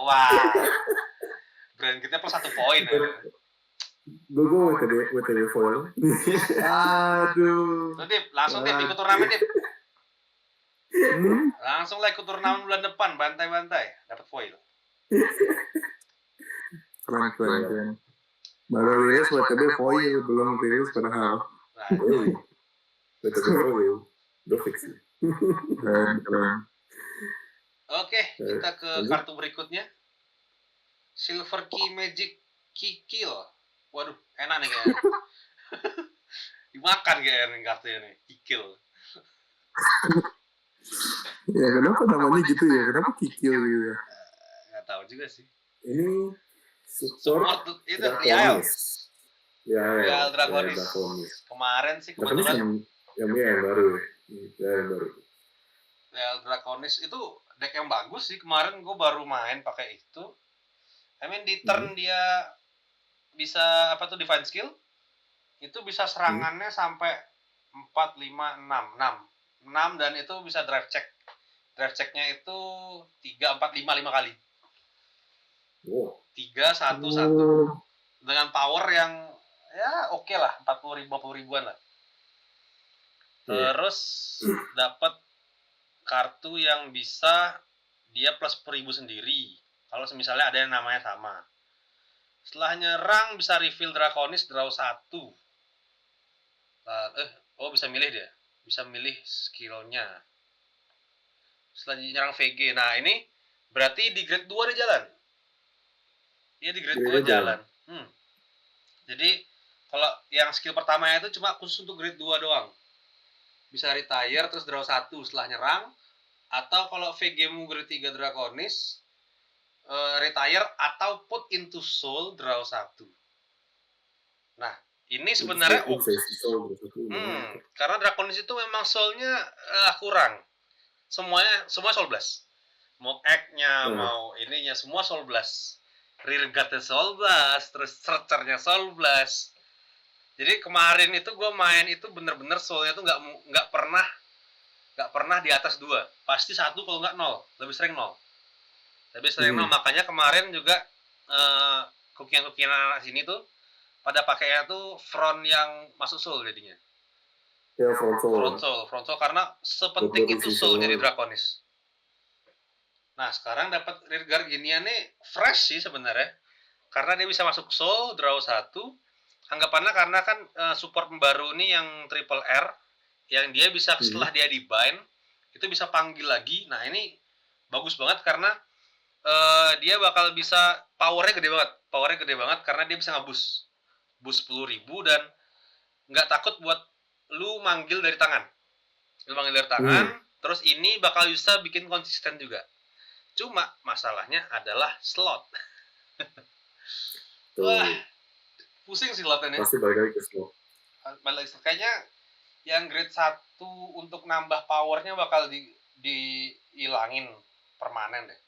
wah. Brand kita plus 1 poin ya. Gue WTW foil. Aduh. Langsung Dip ikut turnamen Dip. Langsung lah ikut turnamen bulan depan, bantai-bantai, dapat foil. Keren. Baru rilis WTB foil, belum rilis padahal. Nah, WTW foil. Udah fix sih. Keren. Oke, kita ke kartu berikutnya. Silver Key Magic Key Kill. Waduh, enak nih kayaknya. Dimakan kayaknya kartunya nih, Key Kill. Ya kenapa namanya gitu ya? Kenapa kikil gitu ya? Nggak tahu juga sih. Ini Support itu Draconis. Ya, Draconis. Kemarin sih kebetulan yang baru. Yang baru. Real Draconis itu deck yang bagus sih. Kemarin gue baru main pakai itu. I mean di turn dia bisa apa tuh divine skill. Itu bisa serangannya sampai 4, 5, 6 dan itu bisa drive check. Drive checknya itu 3, 4, 5 kali. 3, 1, 1. Dengan power yang ya oke lah, 40 ribuan lah. Terus dapat kartu yang bisa dia plus 1000 sendiri. Kalau misalnya ada yang namanya sama. Setelah nyerang bisa reveal Draconis draw 1. Bisa milih dia. Bisa milih skillnya. Setelah nyerang VG. Nah ini berarti di grade 2 dia jalan. Iya di grade 2 jalan. Jadi kalau yang skill pertamanya itu cuma khusus untuk grade 2 doang. Bisa retire terus draw 1 setelah nyerang. Atau kalau VG-mu grade 3 Draconis, retire atau put into soul draw 1. Nah, ini sebenarnya karena Draconis itu memang soul-nya kurang. Semua soul blast. Mau egg-nya, mau ininya semua soul blast. Rear guard-nya soul blast, terus searcher-nya soul blast. Jadi kemarin itu gue main itu bener-bener soul-nya tuh nggak pernah di atas 2. Pasti 1 kalau nggak 0. Lebih sering 0. Makanya kemarin juga kukian-kukian anak sini tuh pada pakainya tuh front yang masuk soul jadinya. Ya, front soul karena sepenting itu soulnya di Draconis. Nah, sekarang dapat rear guard ginian nih fresh sih sebenarnya. Karena dia bisa masuk soul, draw 1. Anggapannya karena kan support baru nih yang triple R yang dia bisa setelah dia di bind itu bisa panggil lagi. Nah, ini bagus banget karena dia bakal bisa powernya gede banget karena dia bisa nge-boost 10.000 dan nggak takut buat lu manggil dari tangan. Terus ini bakal bisa bikin konsisten juga. Cuma masalahnya adalah slot. Wah, pusing sih slotnya. Pasti balik lagi ke slot. Kayaknya yang grade 1 untuk nambah powernya bakal dihilangin permanen deh.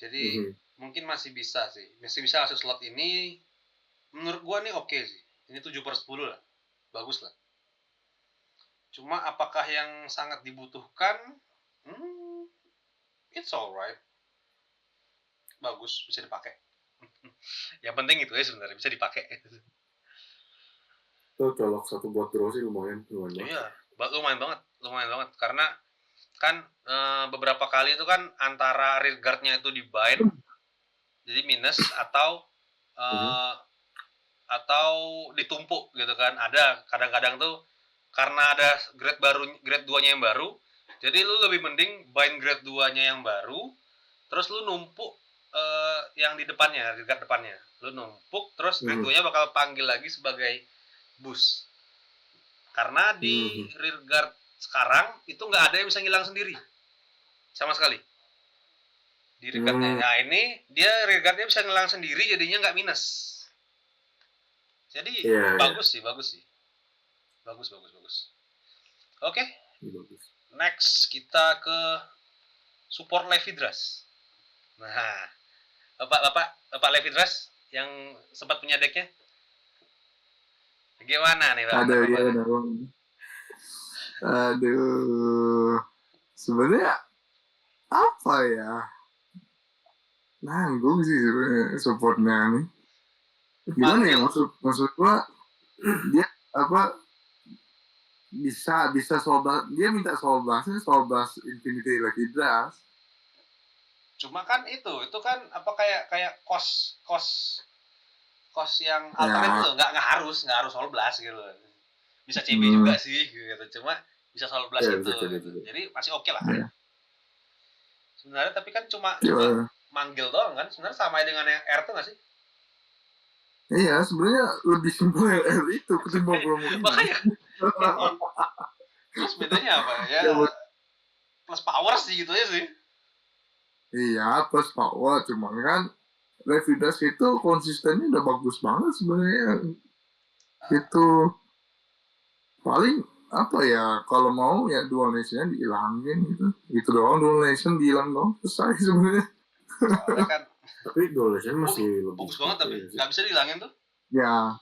Jadi mungkin masih bisa masuk slot ini. Menurut gua nih oke sih. Ini 7/10 lah. Bagus lah. Cuma apakah yang sangat dibutuhkan? It's alright. Bagus, bisa dipakai. Yang penting itu ya sebenarnya bisa dipakai. Tuh colok 1 buat draw sih lumayan banget. Iya, lumayan banget. Karena kan beberapa kali itu kan antara rear guard-nya itu di bind jadi minus atau ditumpuk gitu kan. Ada kadang-kadang tuh karena ada grade 2-nya yang baru. Jadi lu lebih mending bind grade 2-nya yang baru, terus lu numpuk yang di depannya, rear guard depannya. Lu numpuk terus grade 2-nya bakal panggil lagi sebagai boost. Karena di rear guard sekarang itu nggak ada yang bisa ngilang sendiri sama sekali. di rear guard-nya. Nah ini dia rear guard-nya bisa ngelang sendiri, jadinya nggak minus. Jadi bagus sih. Bagus. Oke. Next kita ke support Levidras. Nah, Bapak Levidras yang sempat punya decknya, gimana nih Pak? Aduh, sebenarnya apa ya? Nanggung sih sebenarnya supportnya nih. Gimana ya maksud gua dia apa bisa solbas, dia minta solbas Infinity Levidras. Cuma kan itu kan apa kayak kos yang alternate tuh nggak harus solbas gitu. Bisa CB juga sih gitu. Cuma bisa solbas itu. Gitu. Jadi masih oke lah. Ya. Sebenarnya tapi kan cuma manggil doang kan. Sebenarnya sama dengan yang R tuh nggak sih? Iya, sebenarnya lebih simpel R itu ketimbang promo ini. Makanya. Terus bedanya apa ya? Plus power sih gitu ya sih. Iya, plus power. Cuma kan Levidras itu konsistennya udah bagus banget sebenarnya. Itu paling apa ya, kalau mau ya Dual Nation-nya dihilangin gitu. Itu doang, Dual Nation dihilang dong. Selesai sebenarnya. Kan, tapi Dual Nation masih bagus banget tapi nggak bisa dihilangin tuh. Ya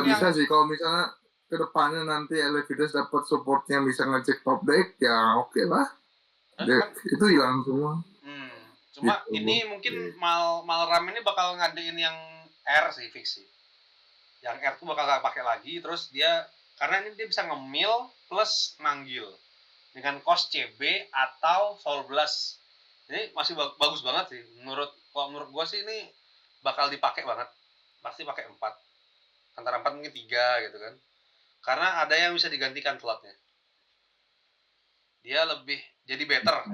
bisa sih kalau misalnya kedepannya nanti Levidras dapat support yang bisa ngecek top deck ya oke lah. Itu hilang semua. Cuma gitu. Ini mungkin Malram ini bakal ngadain yang R sih fix sih. Yang R tuh bakal gak pakai lagi, terus dia karena ini dia bisa nge-mill plus manggil dengan cost CB atau Soul Blast. Ini masih bagus banget sih. Menurut gua sih ini bakal dipakai banget. Pasti pakai 4. Antara 4 mungkin 3 gitu kan. Karena ada yang bisa digantikan slotnya. Dia lebih jadi better.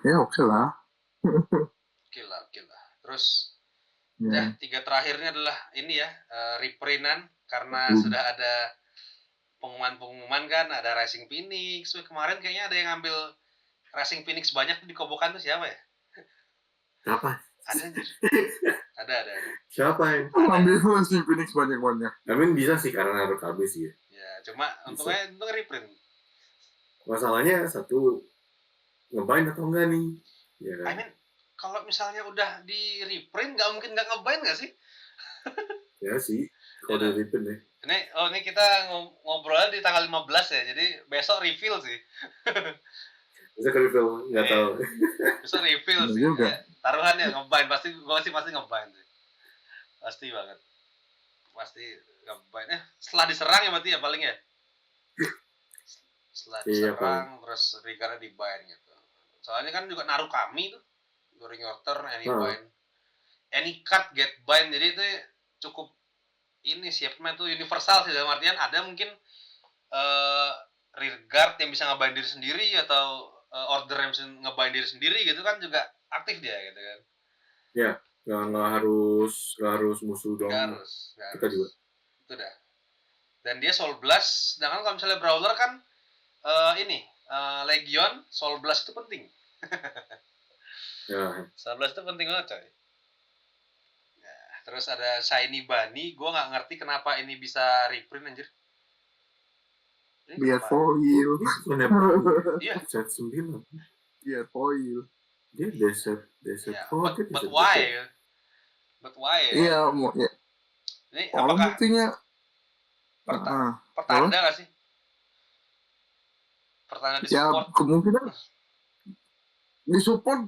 Ya oke lah. Oke lah. Terus ya 3 terakhirnya adalah ini ya, reprintan karena sudah ada pengumuman kan, ada Rising Phoenix. Kemarin kayaknya ada yang ngambil Rising Phoenix banyak di kobokan tuh siapa ya? Siapa? Ada. Siapa yang ngambil Rising Phoenix banyak-banyak? Amin bisa sih karena harus habis sih. Ya, cuma untungnya reprint. Masalahnya satu ngebind atau enggak nih? Ya kan? I mean, kalau misalnya udah di reprint nggak mungkin nggak ngebind nggak sih? Ya sih, kalau di reprint ya. Ini kita ngobrolnya di tanggal 15 ya, jadi besok reveal sih. Besok reveal, nggak tahu. Besok reveal sih. Ya, taruhannya ngebind, pasti ngebind sih. Pasti banget. Pasti ngebind. Setelah diserang ya berarti ya paling ya? Setelah diserang, terus triggernya dibind gitu. Soalnya kan juga naruh kami tuh. During your turn, any bind. Any card get bind, jadi itu cukup ini siapnya tuh universal sih, dalam artian ada mungkin rear guard yang bisa ngebind diri sendiri atau order yang bisa ngebind diri sendiri gitu kan juga aktif dia gitu kan. Ya, nggak harus musuh dong. Nggak harus. Kita juga. Itu dah. Dan dia Soul Blast, sedangkan kalau misalnya Brawler kan Legion, Soul Blast itu penting. Ya. Soul Blast itu penting banget coy. Terus ada Shiny Bunny, gue nggak ngerti kenapa ini bisa reprint anjir. Biar foil. Iya. Set 9. Biar foil. Dia desert. But why? Iya, mau ya. Ini apakah buktinya pertanda nggak sih? Pertanda di support? Ya kemungkinan di support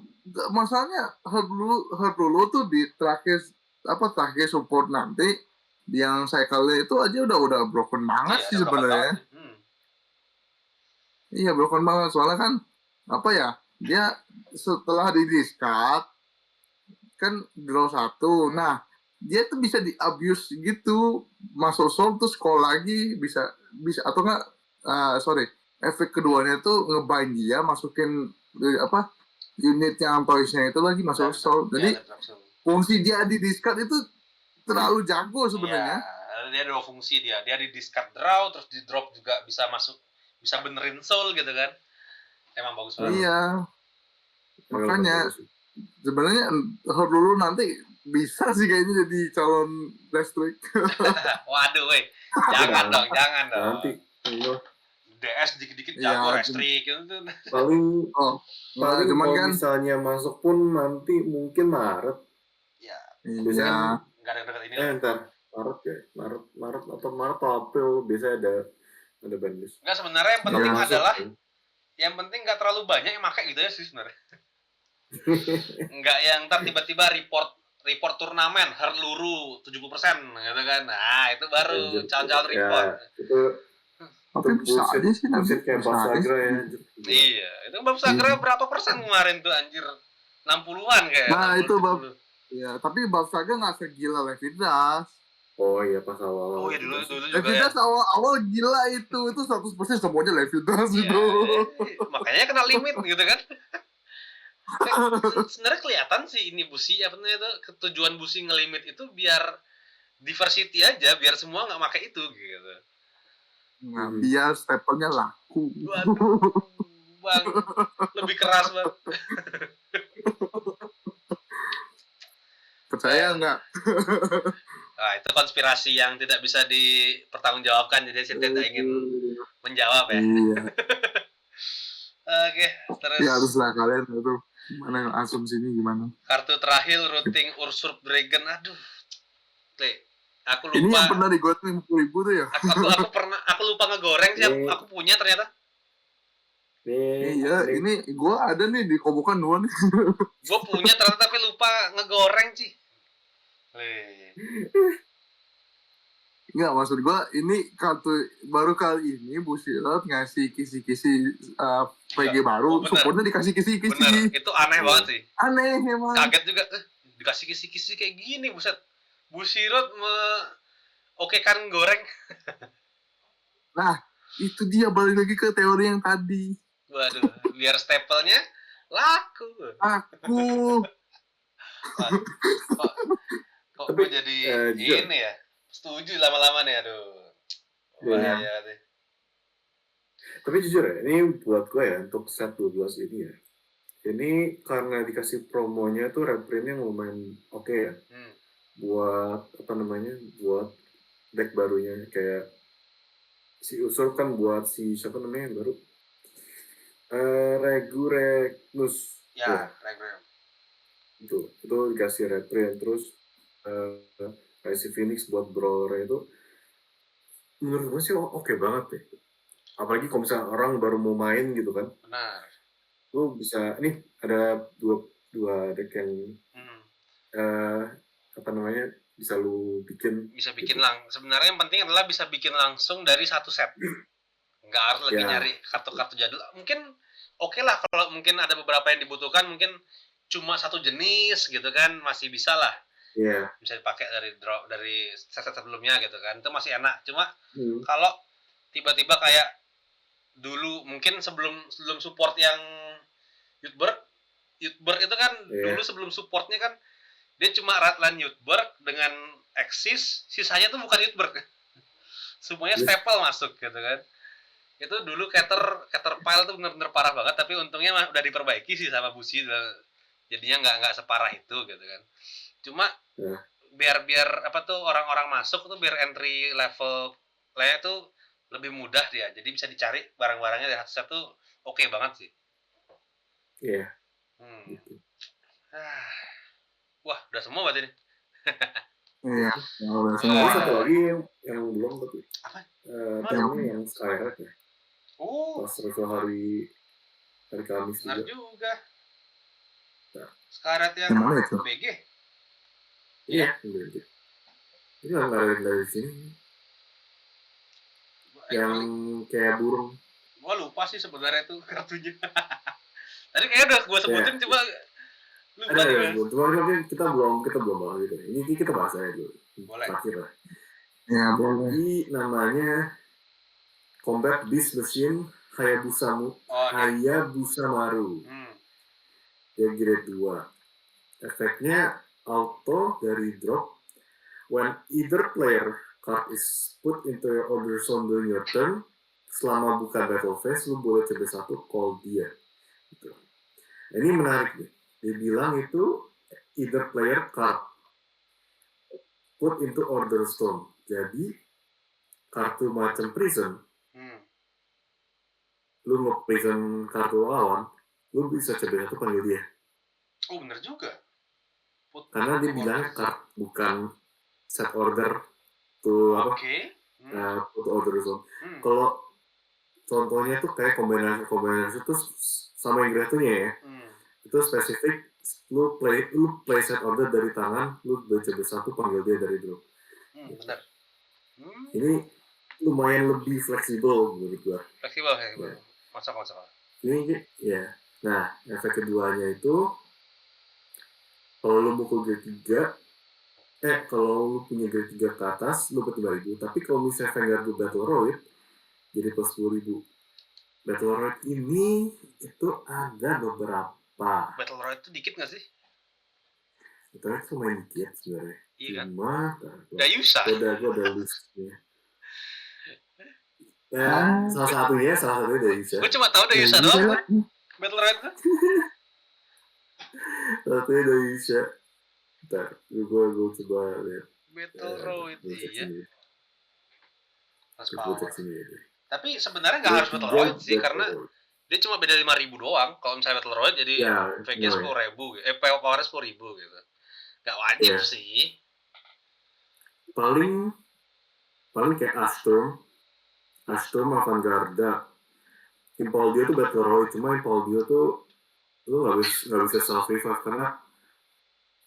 masalahnya hard dulu tuh di terakhir support nanti yang cycle itu aja udah broken banget sih sebenarnya. Iya broken banget soalnya kan apa ya, dia setelah di discard kan draw 1, nah dia tuh bisa di abuse gitu, masuk soul terus call lagi bisa atau enggak efek keduanya tuh ngebind dia, masukin unit yang toysnya itu lagi masuk soul, jadi fungsi dia di discard itu terlalu jago sebenarnya. Ya, dia ada fungsi dia di discard draw, terus di drop juga bisa masuk, bisa benerin soul gitu kan. Emang bagus banget. Iya. Makanya sebenarnya dulu nanti bisa sih kayaknya jadi calon listrik. Waduh, weh. Jangan dong. Nanti DS dikit-dikit jago listrik gitu tuh. Paling cuman kalau kan misalnya masuk pun nanti mungkin Maret. Ya. Iya. Enggak ada dekat ini. Entar Maret atau April biasanya ada bandus. Enggak, sebenarnya yang penting adalah yang penting nggak terlalu banyak yang pakai gitu ya sih sebenarnya. Enggak yang ntar tiba-tiba report turnamen Herluru 70% gitu kan. Nah, itu baru calon-calon report. Itu tapi bisa aja sih nanti kayak Basagra ya. Iya, itu Basagra berapa persen kemarin tuh anjir? 60-an kayak. Nah, itu ya, tapi Basagra nggak segila Levidas. Oh iya pas awal. Oh iya dulu juga. Levidas awal gila itu 100% semuanya Levidas itu. Makanya kena limit gitu kan. Sebenarnya kelihatan sih ini Busi apa namanya itu tujuan Busi ngelimit itu biar diversity aja, biar semua nggak pakai itu gitu. Nah, biar stapelnya laku. Waduh, bang, lebih keras bang. Percaya nggak? Nah, itu konspirasi yang tidak bisa dipertanggungjawabkan, jadi saya tidak ingin menjawab ya. Iya. Oke, terus. Ya haruslah kalian itu gimana asumsinya gimana? Kartu terakhir routing Usurp Dragon, aduh. Aku lupa. Ini yang pernah digoreng 50.000 tuh ya? Aku lupa ngegoreng sih, aku punya ternyata. Iya, ini gue ada nih di kobokan dua nih. Gue punya ternyata tapi lupa ngegoreng sih. Enggak, maksud gue ini kartu baru kali ini Busirat ngasih kisi-kisi PG baru, supportnya dikasih kisi-kisi. Bener, itu aneh banget sih. Aneh emang. Kaget juga, dikasih kisi-kisi kayak gini, buset. Busirat oke kan goreng. Nah, itu dia balik lagi ke teori yang tadi. Waduh, biar staplenya laku. Kok gue jadi ini ya? Setuju lama-lama nih, aduh. Bahaya deh. Tapi jujur ya, ini buat gue ya, untuk set 12 ini ya. Ini karena dikasih promonya tuh reprintnya lumayan oke ya. Buat buat deck barunya kayak si Usurp kan buat si siapa namanya yang baru Regnus ya Regnus itu dikasih reprint terus kayak si Phoenix buat brawler itu menurut gue sih oke banget deh, apalagi kalau misalnya orang baru mau main gitu kan. Benar, lu bisa nih ada dua deck yang bisa lu bikin gitu. Sebenarnya yang penting adalah bisa bikin langsung dari satu set, nggak harus lagi nyari kartu-kartu jadul. Mungkin oke lah kalau mungkin ada beberapa yang dibutuhkan, mungkin cuma satu jenis gitu kan, masih bisa lah. Bisa dipakai dari set sebelumnya gitu kan, itu masih enak. Cuma kalau tiba-tiba kayak dulu mungkin sebelum support yang Youthberg itu kan dulu sebelum supportnya kan dia cuma Ratland Youthberg dengan Axis, sisanya tuh bukan Youthberg. Semuanya staple masuk gitu kan. Itu dulu Caterpillar tuh bener-bener parah banget, tapi untungnya udah diperbaiki sih sama Busi, jadinya nggak separah itu gitu kan. Cuma biar orang-orang masuk tuh biar entry level lainnya tuh lebih mudah dia, jadi bisa dicari barang-barangnya dari satu tuh oke banget sih. Iya. Wah, udah semua berarti nih. Iya, udah semua. Satu lagi yang belum tapi apa? Yang Skyrat ya. Pas hari Kamis juga. Skyrat yang BG. Iya, BG. Ini yang dari sini. Yang kayak burung. Gua lupa sih sebenarnya tuh kartunya. Tadi kayaknya udah gua sebutin, coba lupa juga. Cuma kita belum bahas gitu. Ini kita bahas aja dulu. Boleh. Terakhir lah. Ya, boleh. Ini namanya Combat Beast Machine Hayabusa Maru. Dia grade 2. Efeknya auto dari drop. When either player card is put into your order zone during your turn, selama buka battle phase, lu boleh coba satu call dia. Gitu. Ini menarik nih. Dia bilang itu either player card put into order stone. Jadi kartu macam prison, lu nge-prison kartu lawan, lu bisa coba satu panggil dia. Oh bener juga. Karena dia bilang card bukan set order to put order zone. Kalau contohnya tuh kayak kombinasi itu sama Ingratunya ya. Itu spesifik lu play set order dari tangan, lu coba satu panggil dia dari draw. Benar. Ini lumayan lebih fleksibel menurut gua. Fleksibel. Masuk. Ini ya. Nah, efek keduanya itu kalau lu mukul G3, kalau lu punya G3 ke atas, lu ke 3.000. Tapi kalau misalnya Vanguard lu Battle Roid, jadi plus 10.000. Battle Roid ini itu ada beberapa. Battle Roid itu dikit nggak sih? Battle Roid itu lumayan dikit sebenarnya. Iya kan? Cuma, Dayusa. Gue ada listnya. Salah satunya Dayusa. Gue cuma tahu Dayusa doang. Battle Roid tuh. Salah satunya Dayusa. Bentar, gue coba lihat. Battle Roid, iya. Gue cek sini ya. Tapi sebenarnya nggak harus Battle Roid sih, karena dia cuma beda 5.000 doang. Kalau misalnya Battle Roid jadi VG 10.000, power 10.000 gitu. Gak wajib sih. Paling kayak Astrum Avantgarda. Impaldio tuh Battle Roid, cuma Impaldio tuh lu nggak bisa self revive karena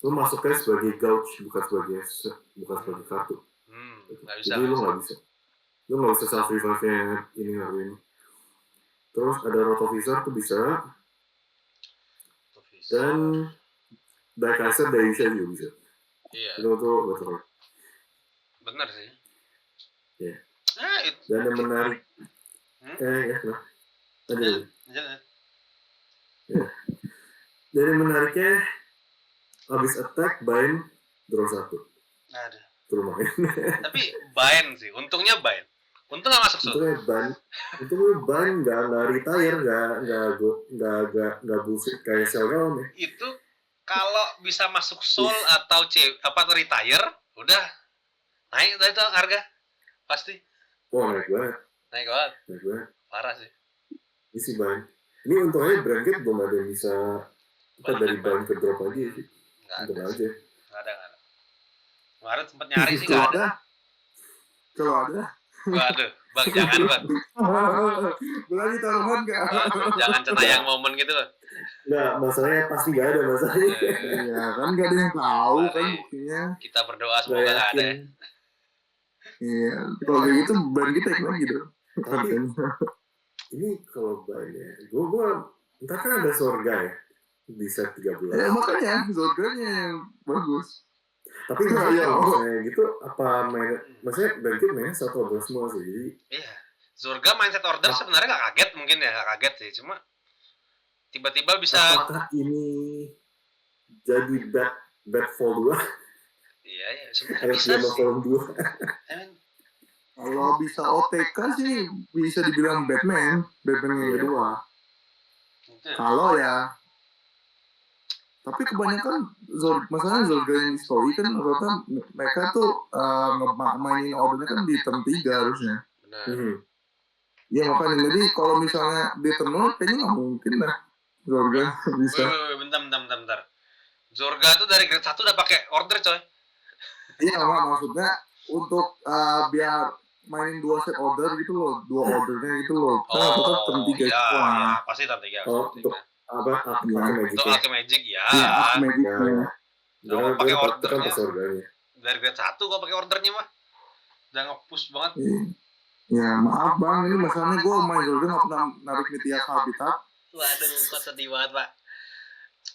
lu masuknya sebagai gauge bukan sebagai kartu. Jadi lu nggak bisa self revive nya ini. Terus ada Rotovisor tuh bisa. Dan Daikaiser Dayusa juga bisa. Iya. Itu tuh betul. Benar sih. Iya. Dan yang menarik. Lanjut. Ya. Dan yang menariknya habis attack bind draw 1. Ada. Itu lumayan. Tapi bind sih, untungnya bind. Untung nggak masuk soul. Untungnya bind nggak retire, nggak bullshit kayak Shellground ya. Itu kalau bisa masuk soul atau retire, udah naik itu harga pasti. Wah naik banget. Parah sih. Ini sih bind. Ini untungnya Brandgate belum ada yang bisa dari bind ke drop aja sih. Nggak aja. Nggak ada. Kemarin sempat nyari sih nggak ada. Kalau ada. Waduh, Bang jangan Bang. Berani taruhan nggak? Jangan cenayang momen gitu. Nggak, masalahnya pasti nggak ada masalahnya. Iya kan nggak ada yang tahu kan buktinya. Kita berdoa semoga nggak ada. Iya, kalau kayak gitu ban kita ikut gitu. Ini kalau banyak, gue ntar kan ada Sorga ya di set 13. Ya makanya Sorganya yang bagus. Tapi misalnya gitu apa maksudnya Brandgate mainnya set order semua sih. Jadi iya. Zorga main set order sebenarnya nggak kaget mungkin ya, nggak kaget sih, cuma tiba-tiba bisa. Apakah ini jadi bad fall 2? Iya sebenarnya bisa sih. Kalau bisa OTK sih bisa dibilang Batman yang kedua. Kalau ya. Tapi kebanyakan masalahnya Zorga yang di story kan rata mereka tuh mainin ordernya kan di turn 3 harusnya. Benar. Iya makanya jadi kalau misalnya di turn 0 kayaknya nggak mungkin lah Zorga bisa. Bentar. Zorga tuh dari grade 1 udah pakai order coy. Iya maksudnya untuk biar mainin 2 set order gitu loh, 2 ordernya gitu loh. Nah, tetap turn 3 iya, pasti turn 3. Untuk apa? Untuk Magic ya. Iya, Magic-nya. Kalau pakai ordernya. Ordernya. Dari grade 1 kalau pakai ordernya mah udah nge-push banget. Ya, maaf Bang, ini masalahnya gue main Zorga nggak pernah narik Mythias Habitat. Waduh, kok sedih banget Pak.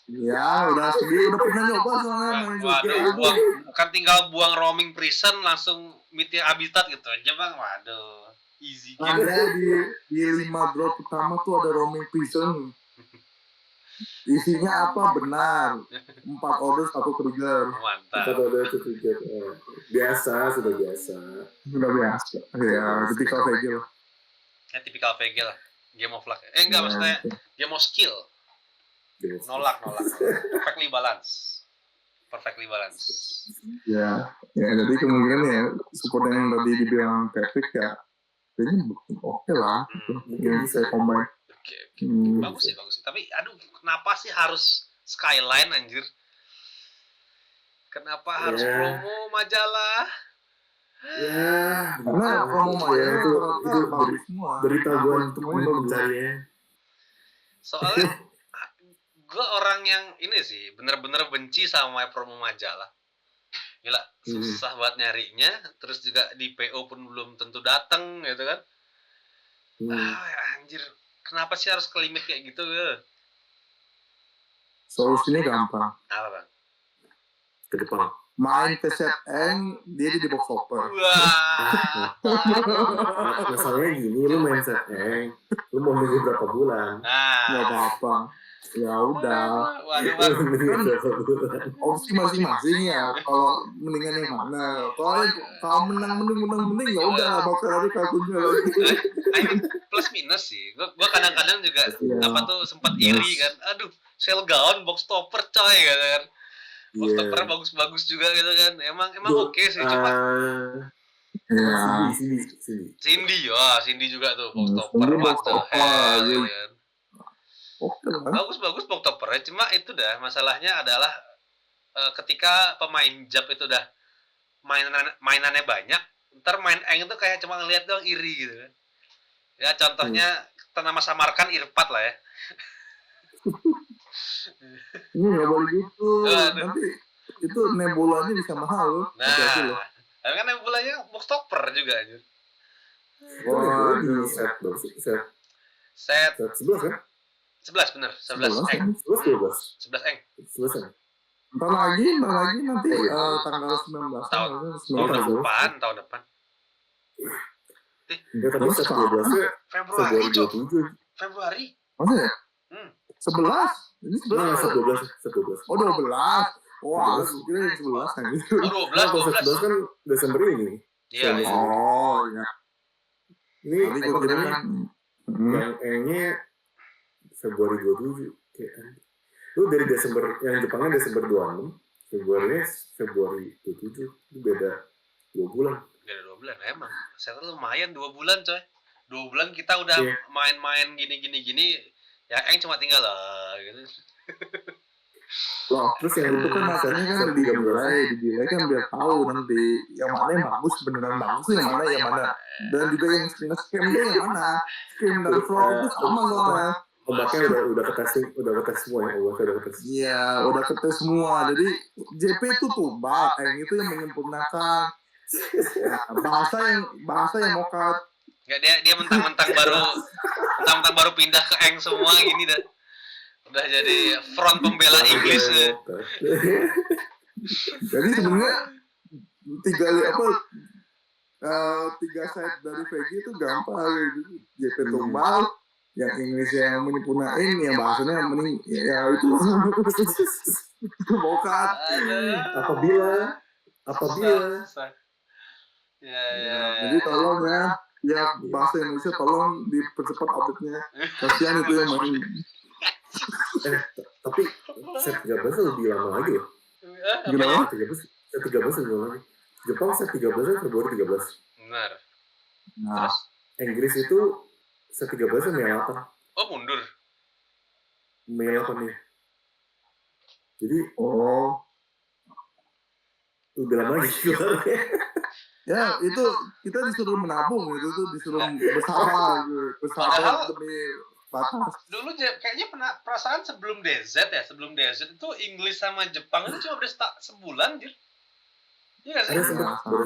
Ya, udah pernah nyoba soalnya main Zorga. Waduh, kan tinggal buang roaming prison langsung Mythias Habitat gitu aja Bang. Waduh, easy game. Ada di 5 drop pertama tuh ada roaming prison. Isinya apa? Benar. 4 order 1 trigger. Mantap. 4 order 1 trigger. Sudah biasa. Ya, tipikal VG lah. Tipikal VG lah. Game of luck. Enggak maksudnya game of skill. Nolak. Perfectly balance. Ya, jadi kemungkinan ya support yang tadi dibilang Patrick ya, kayaknya oke lah. Mungkin bisa combine. Oke. Bagus sih. Tapi aduh, kenapa sih harus Skyline anjir? Kenapa harus promo majalah? Ya, karena promo majalah itu bagus semua. berita gue untuk mencarinya. Soalnya gue orang yang ini sih bener-bener benci sama promo majalah. Gila, susah banget nyarinya, terus juga di PO pun belum tentu datang gitu kan. Anjir, kenapa sih harus ke limit kayak gitu? Solusinya gampang. Apa bang? Ke depan. Main ke set N, dia di box stopper. Wah. Masalahnya gini, lu main set N, lu mau nunggu berapa bulan? Nggak apa-apa. Ya udah. Opsi masing-masing ya. Kalau mendingan yang mana? Kalau menang ya udah bakal ada kartunya lagi. Plus minus sih. Gue kadang-kadang juga sempat iri kan. Aduh, Shellgown box stopper coy gitu kan. Box stopper bagus-bagus juga gitu kan. Emang oke sih cuma. Cindy juga tuh box stopper what the hell gitu kan. Bagus box stoppernya, cuma itu dah masalahnya adalah ketika pemain Jap itu udah mainannya banyak, ntar main Eng itu kayak cuma ngeliat doang iri gitu kan. Ya contohnya nama samarkan Irpat lah ya. Nggak boleh gitu. Nanti itu nebulanya bisa mahal loh. Nah, kan nebulanya box stopper juga aja. Wah, set 11 kan? 11 bener, 11 Eng. 11 Eng. Entar lagi nanti tanggal 19 tahun depan. Tapi set 12-nya Februari, Februari. Masa ya? 11? Ini 11? Set 12. Oh 12. Wah, kira 11 kan gitu. Oh 12 kan Desember ini. Iya. Oh, ya. Ini yang Engnya Februari 27 kayak. Lu dari Desember, yang Jepangnya Desember 26, Februari 27, itu beda 2 bulan. Beda 2 bulan emang. Saya lumayan 2 bulan coy. 2 bulan kita udah main-main gini. Ya Eng cuma tinggal lah gitu. Loh, terus yang itu kan masanya kan dinilai kan biar tahu nanti yang mana yang bagus, beneran bagus yang mana. Dan juga yang scam-nya yang mana. Scam dan fraud itu sama soalnya. Obatnya udah ketes semua ya, Iya, udah ketes semua. Jadi JP itu tuh Eng itu yang menyempurnakan. Bahasa yang mokat. Enggak, dia mentang-mentang baru pindah ke Eng semua gini dah. Udah jadi front pembela Inggris. Jadi sebenarnya 3 set dari VG itu gampang. JP tumbal, yang Inggris yang menyempurnain, yang bahasanya mending ya itu mokat. Apabila jadi tolong ya bahasa Indonesia tolong dipercepat update-nya. Kasihan itu yang main. Tapi set 13 lebih lama lagi loh. Gimana? Set 13 lebih lama lagi. Jepang set 13 Februari 13. Benar. Nah, Inggris itu set 13 Mei 8. Oh, mundur. Mei 8 nih. Jadi udah lama lagi. Ya, itu kita disuruh menabung gitu, disuruh besar demi batas. Dulu kayaknya perasaan sebelum DZ itu Inggris sama Jepang itu cuma beda sebulan, Jir. Iya sih. Ada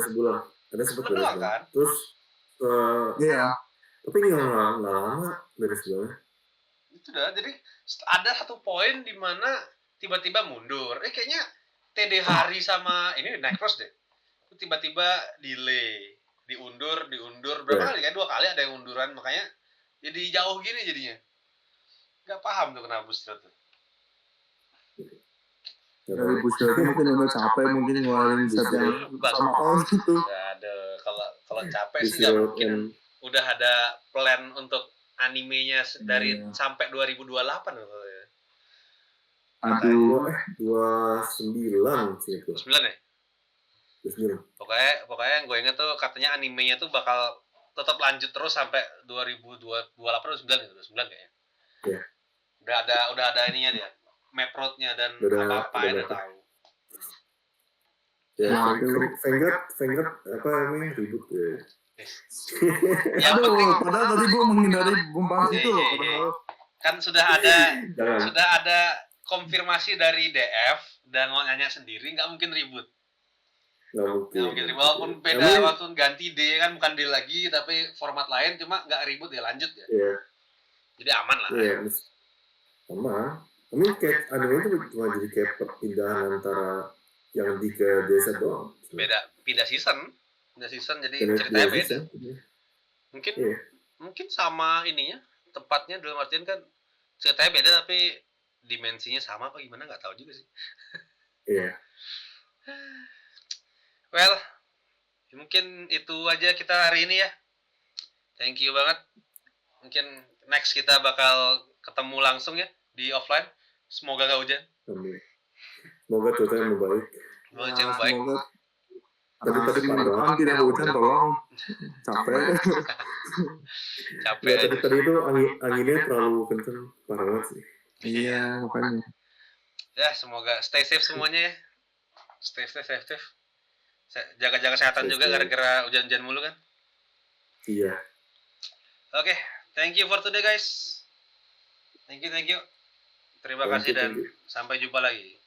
sebulan. Kan? Terus iya. Tapi nggak lama dari sebulan. Itu dah, jadi ada satu poin di mana tiba-tiba mundur. Kayaknya TD Hari sama ini naik terus deh. Tiba-tiba delay, diundur berapa kali kan? 2 kali ada yang unduran, makanya jadi jauh gini jadinya. Gak paham tuh kenapa booster tuh. Dari booster itu mungkin udah capek, mungkin ngeluarin set yang sama orang itu. Ada kalau capek sih nggak mungkin. Udah ada plan untuk animenya dari sampai 2028 gitu ya. Aduh. 29 sih itu. 9 ya? 29. Pokoknya yang gue inget tuh katanya animenya tuh bakal tetap lanjut terus sampai 2028 atau 9 gitu, 29 kayaknya. Iya. Udah ada ininya dia. Map road-nya dan Udah apa udah tahu. Ya, Nah, Vanguard apa namanya ribut ya. Yang Aduh, penting padahal tadi gue menghindari membahas itu loh. Iya. Padahal Kan sudah ada konfirmasi dari DF dan mau nanya sendiri, nggak mungkin ribut. Nggak mungkin. Walaupun beda waktu ganti D kan, bukan D lagi tapi format lain, cuma nggak ribut ya, lanjut ya. Iya. Jadi aman lah. Iya, sama. Ini kayak anime itu cuma jadi kayak perpindahan antara yang di ke desa doang. Beda, pindah season jadi ceritanya beda. Mungkin sama ininya, tempatnya dalam artian kan ceritanya beda tapi dimensinya sama apa gimana, nggak tahu juga sih. Iya. Well, mungkin itu aja kita hari ini ya. Thank you banget. Mungkin next kita bakal ketemu langsung ya di offline. Semoga gak hujan. Semoga cuacanya membaik. semoga Tadi parah tidak hujan, tolong. Capek. Tadi itu anginnya terlalu kenceng, parah banget sih. Iya, makanya. Ya, semoga stay safe semuanya ya. Stay safe. Jaga-jaga kesehatan juga gara-gara hujan-hujan mulu kan. Iya. Oke, thank you for today guys. Thank you. Terima kasih dan sampai jumpa lagi.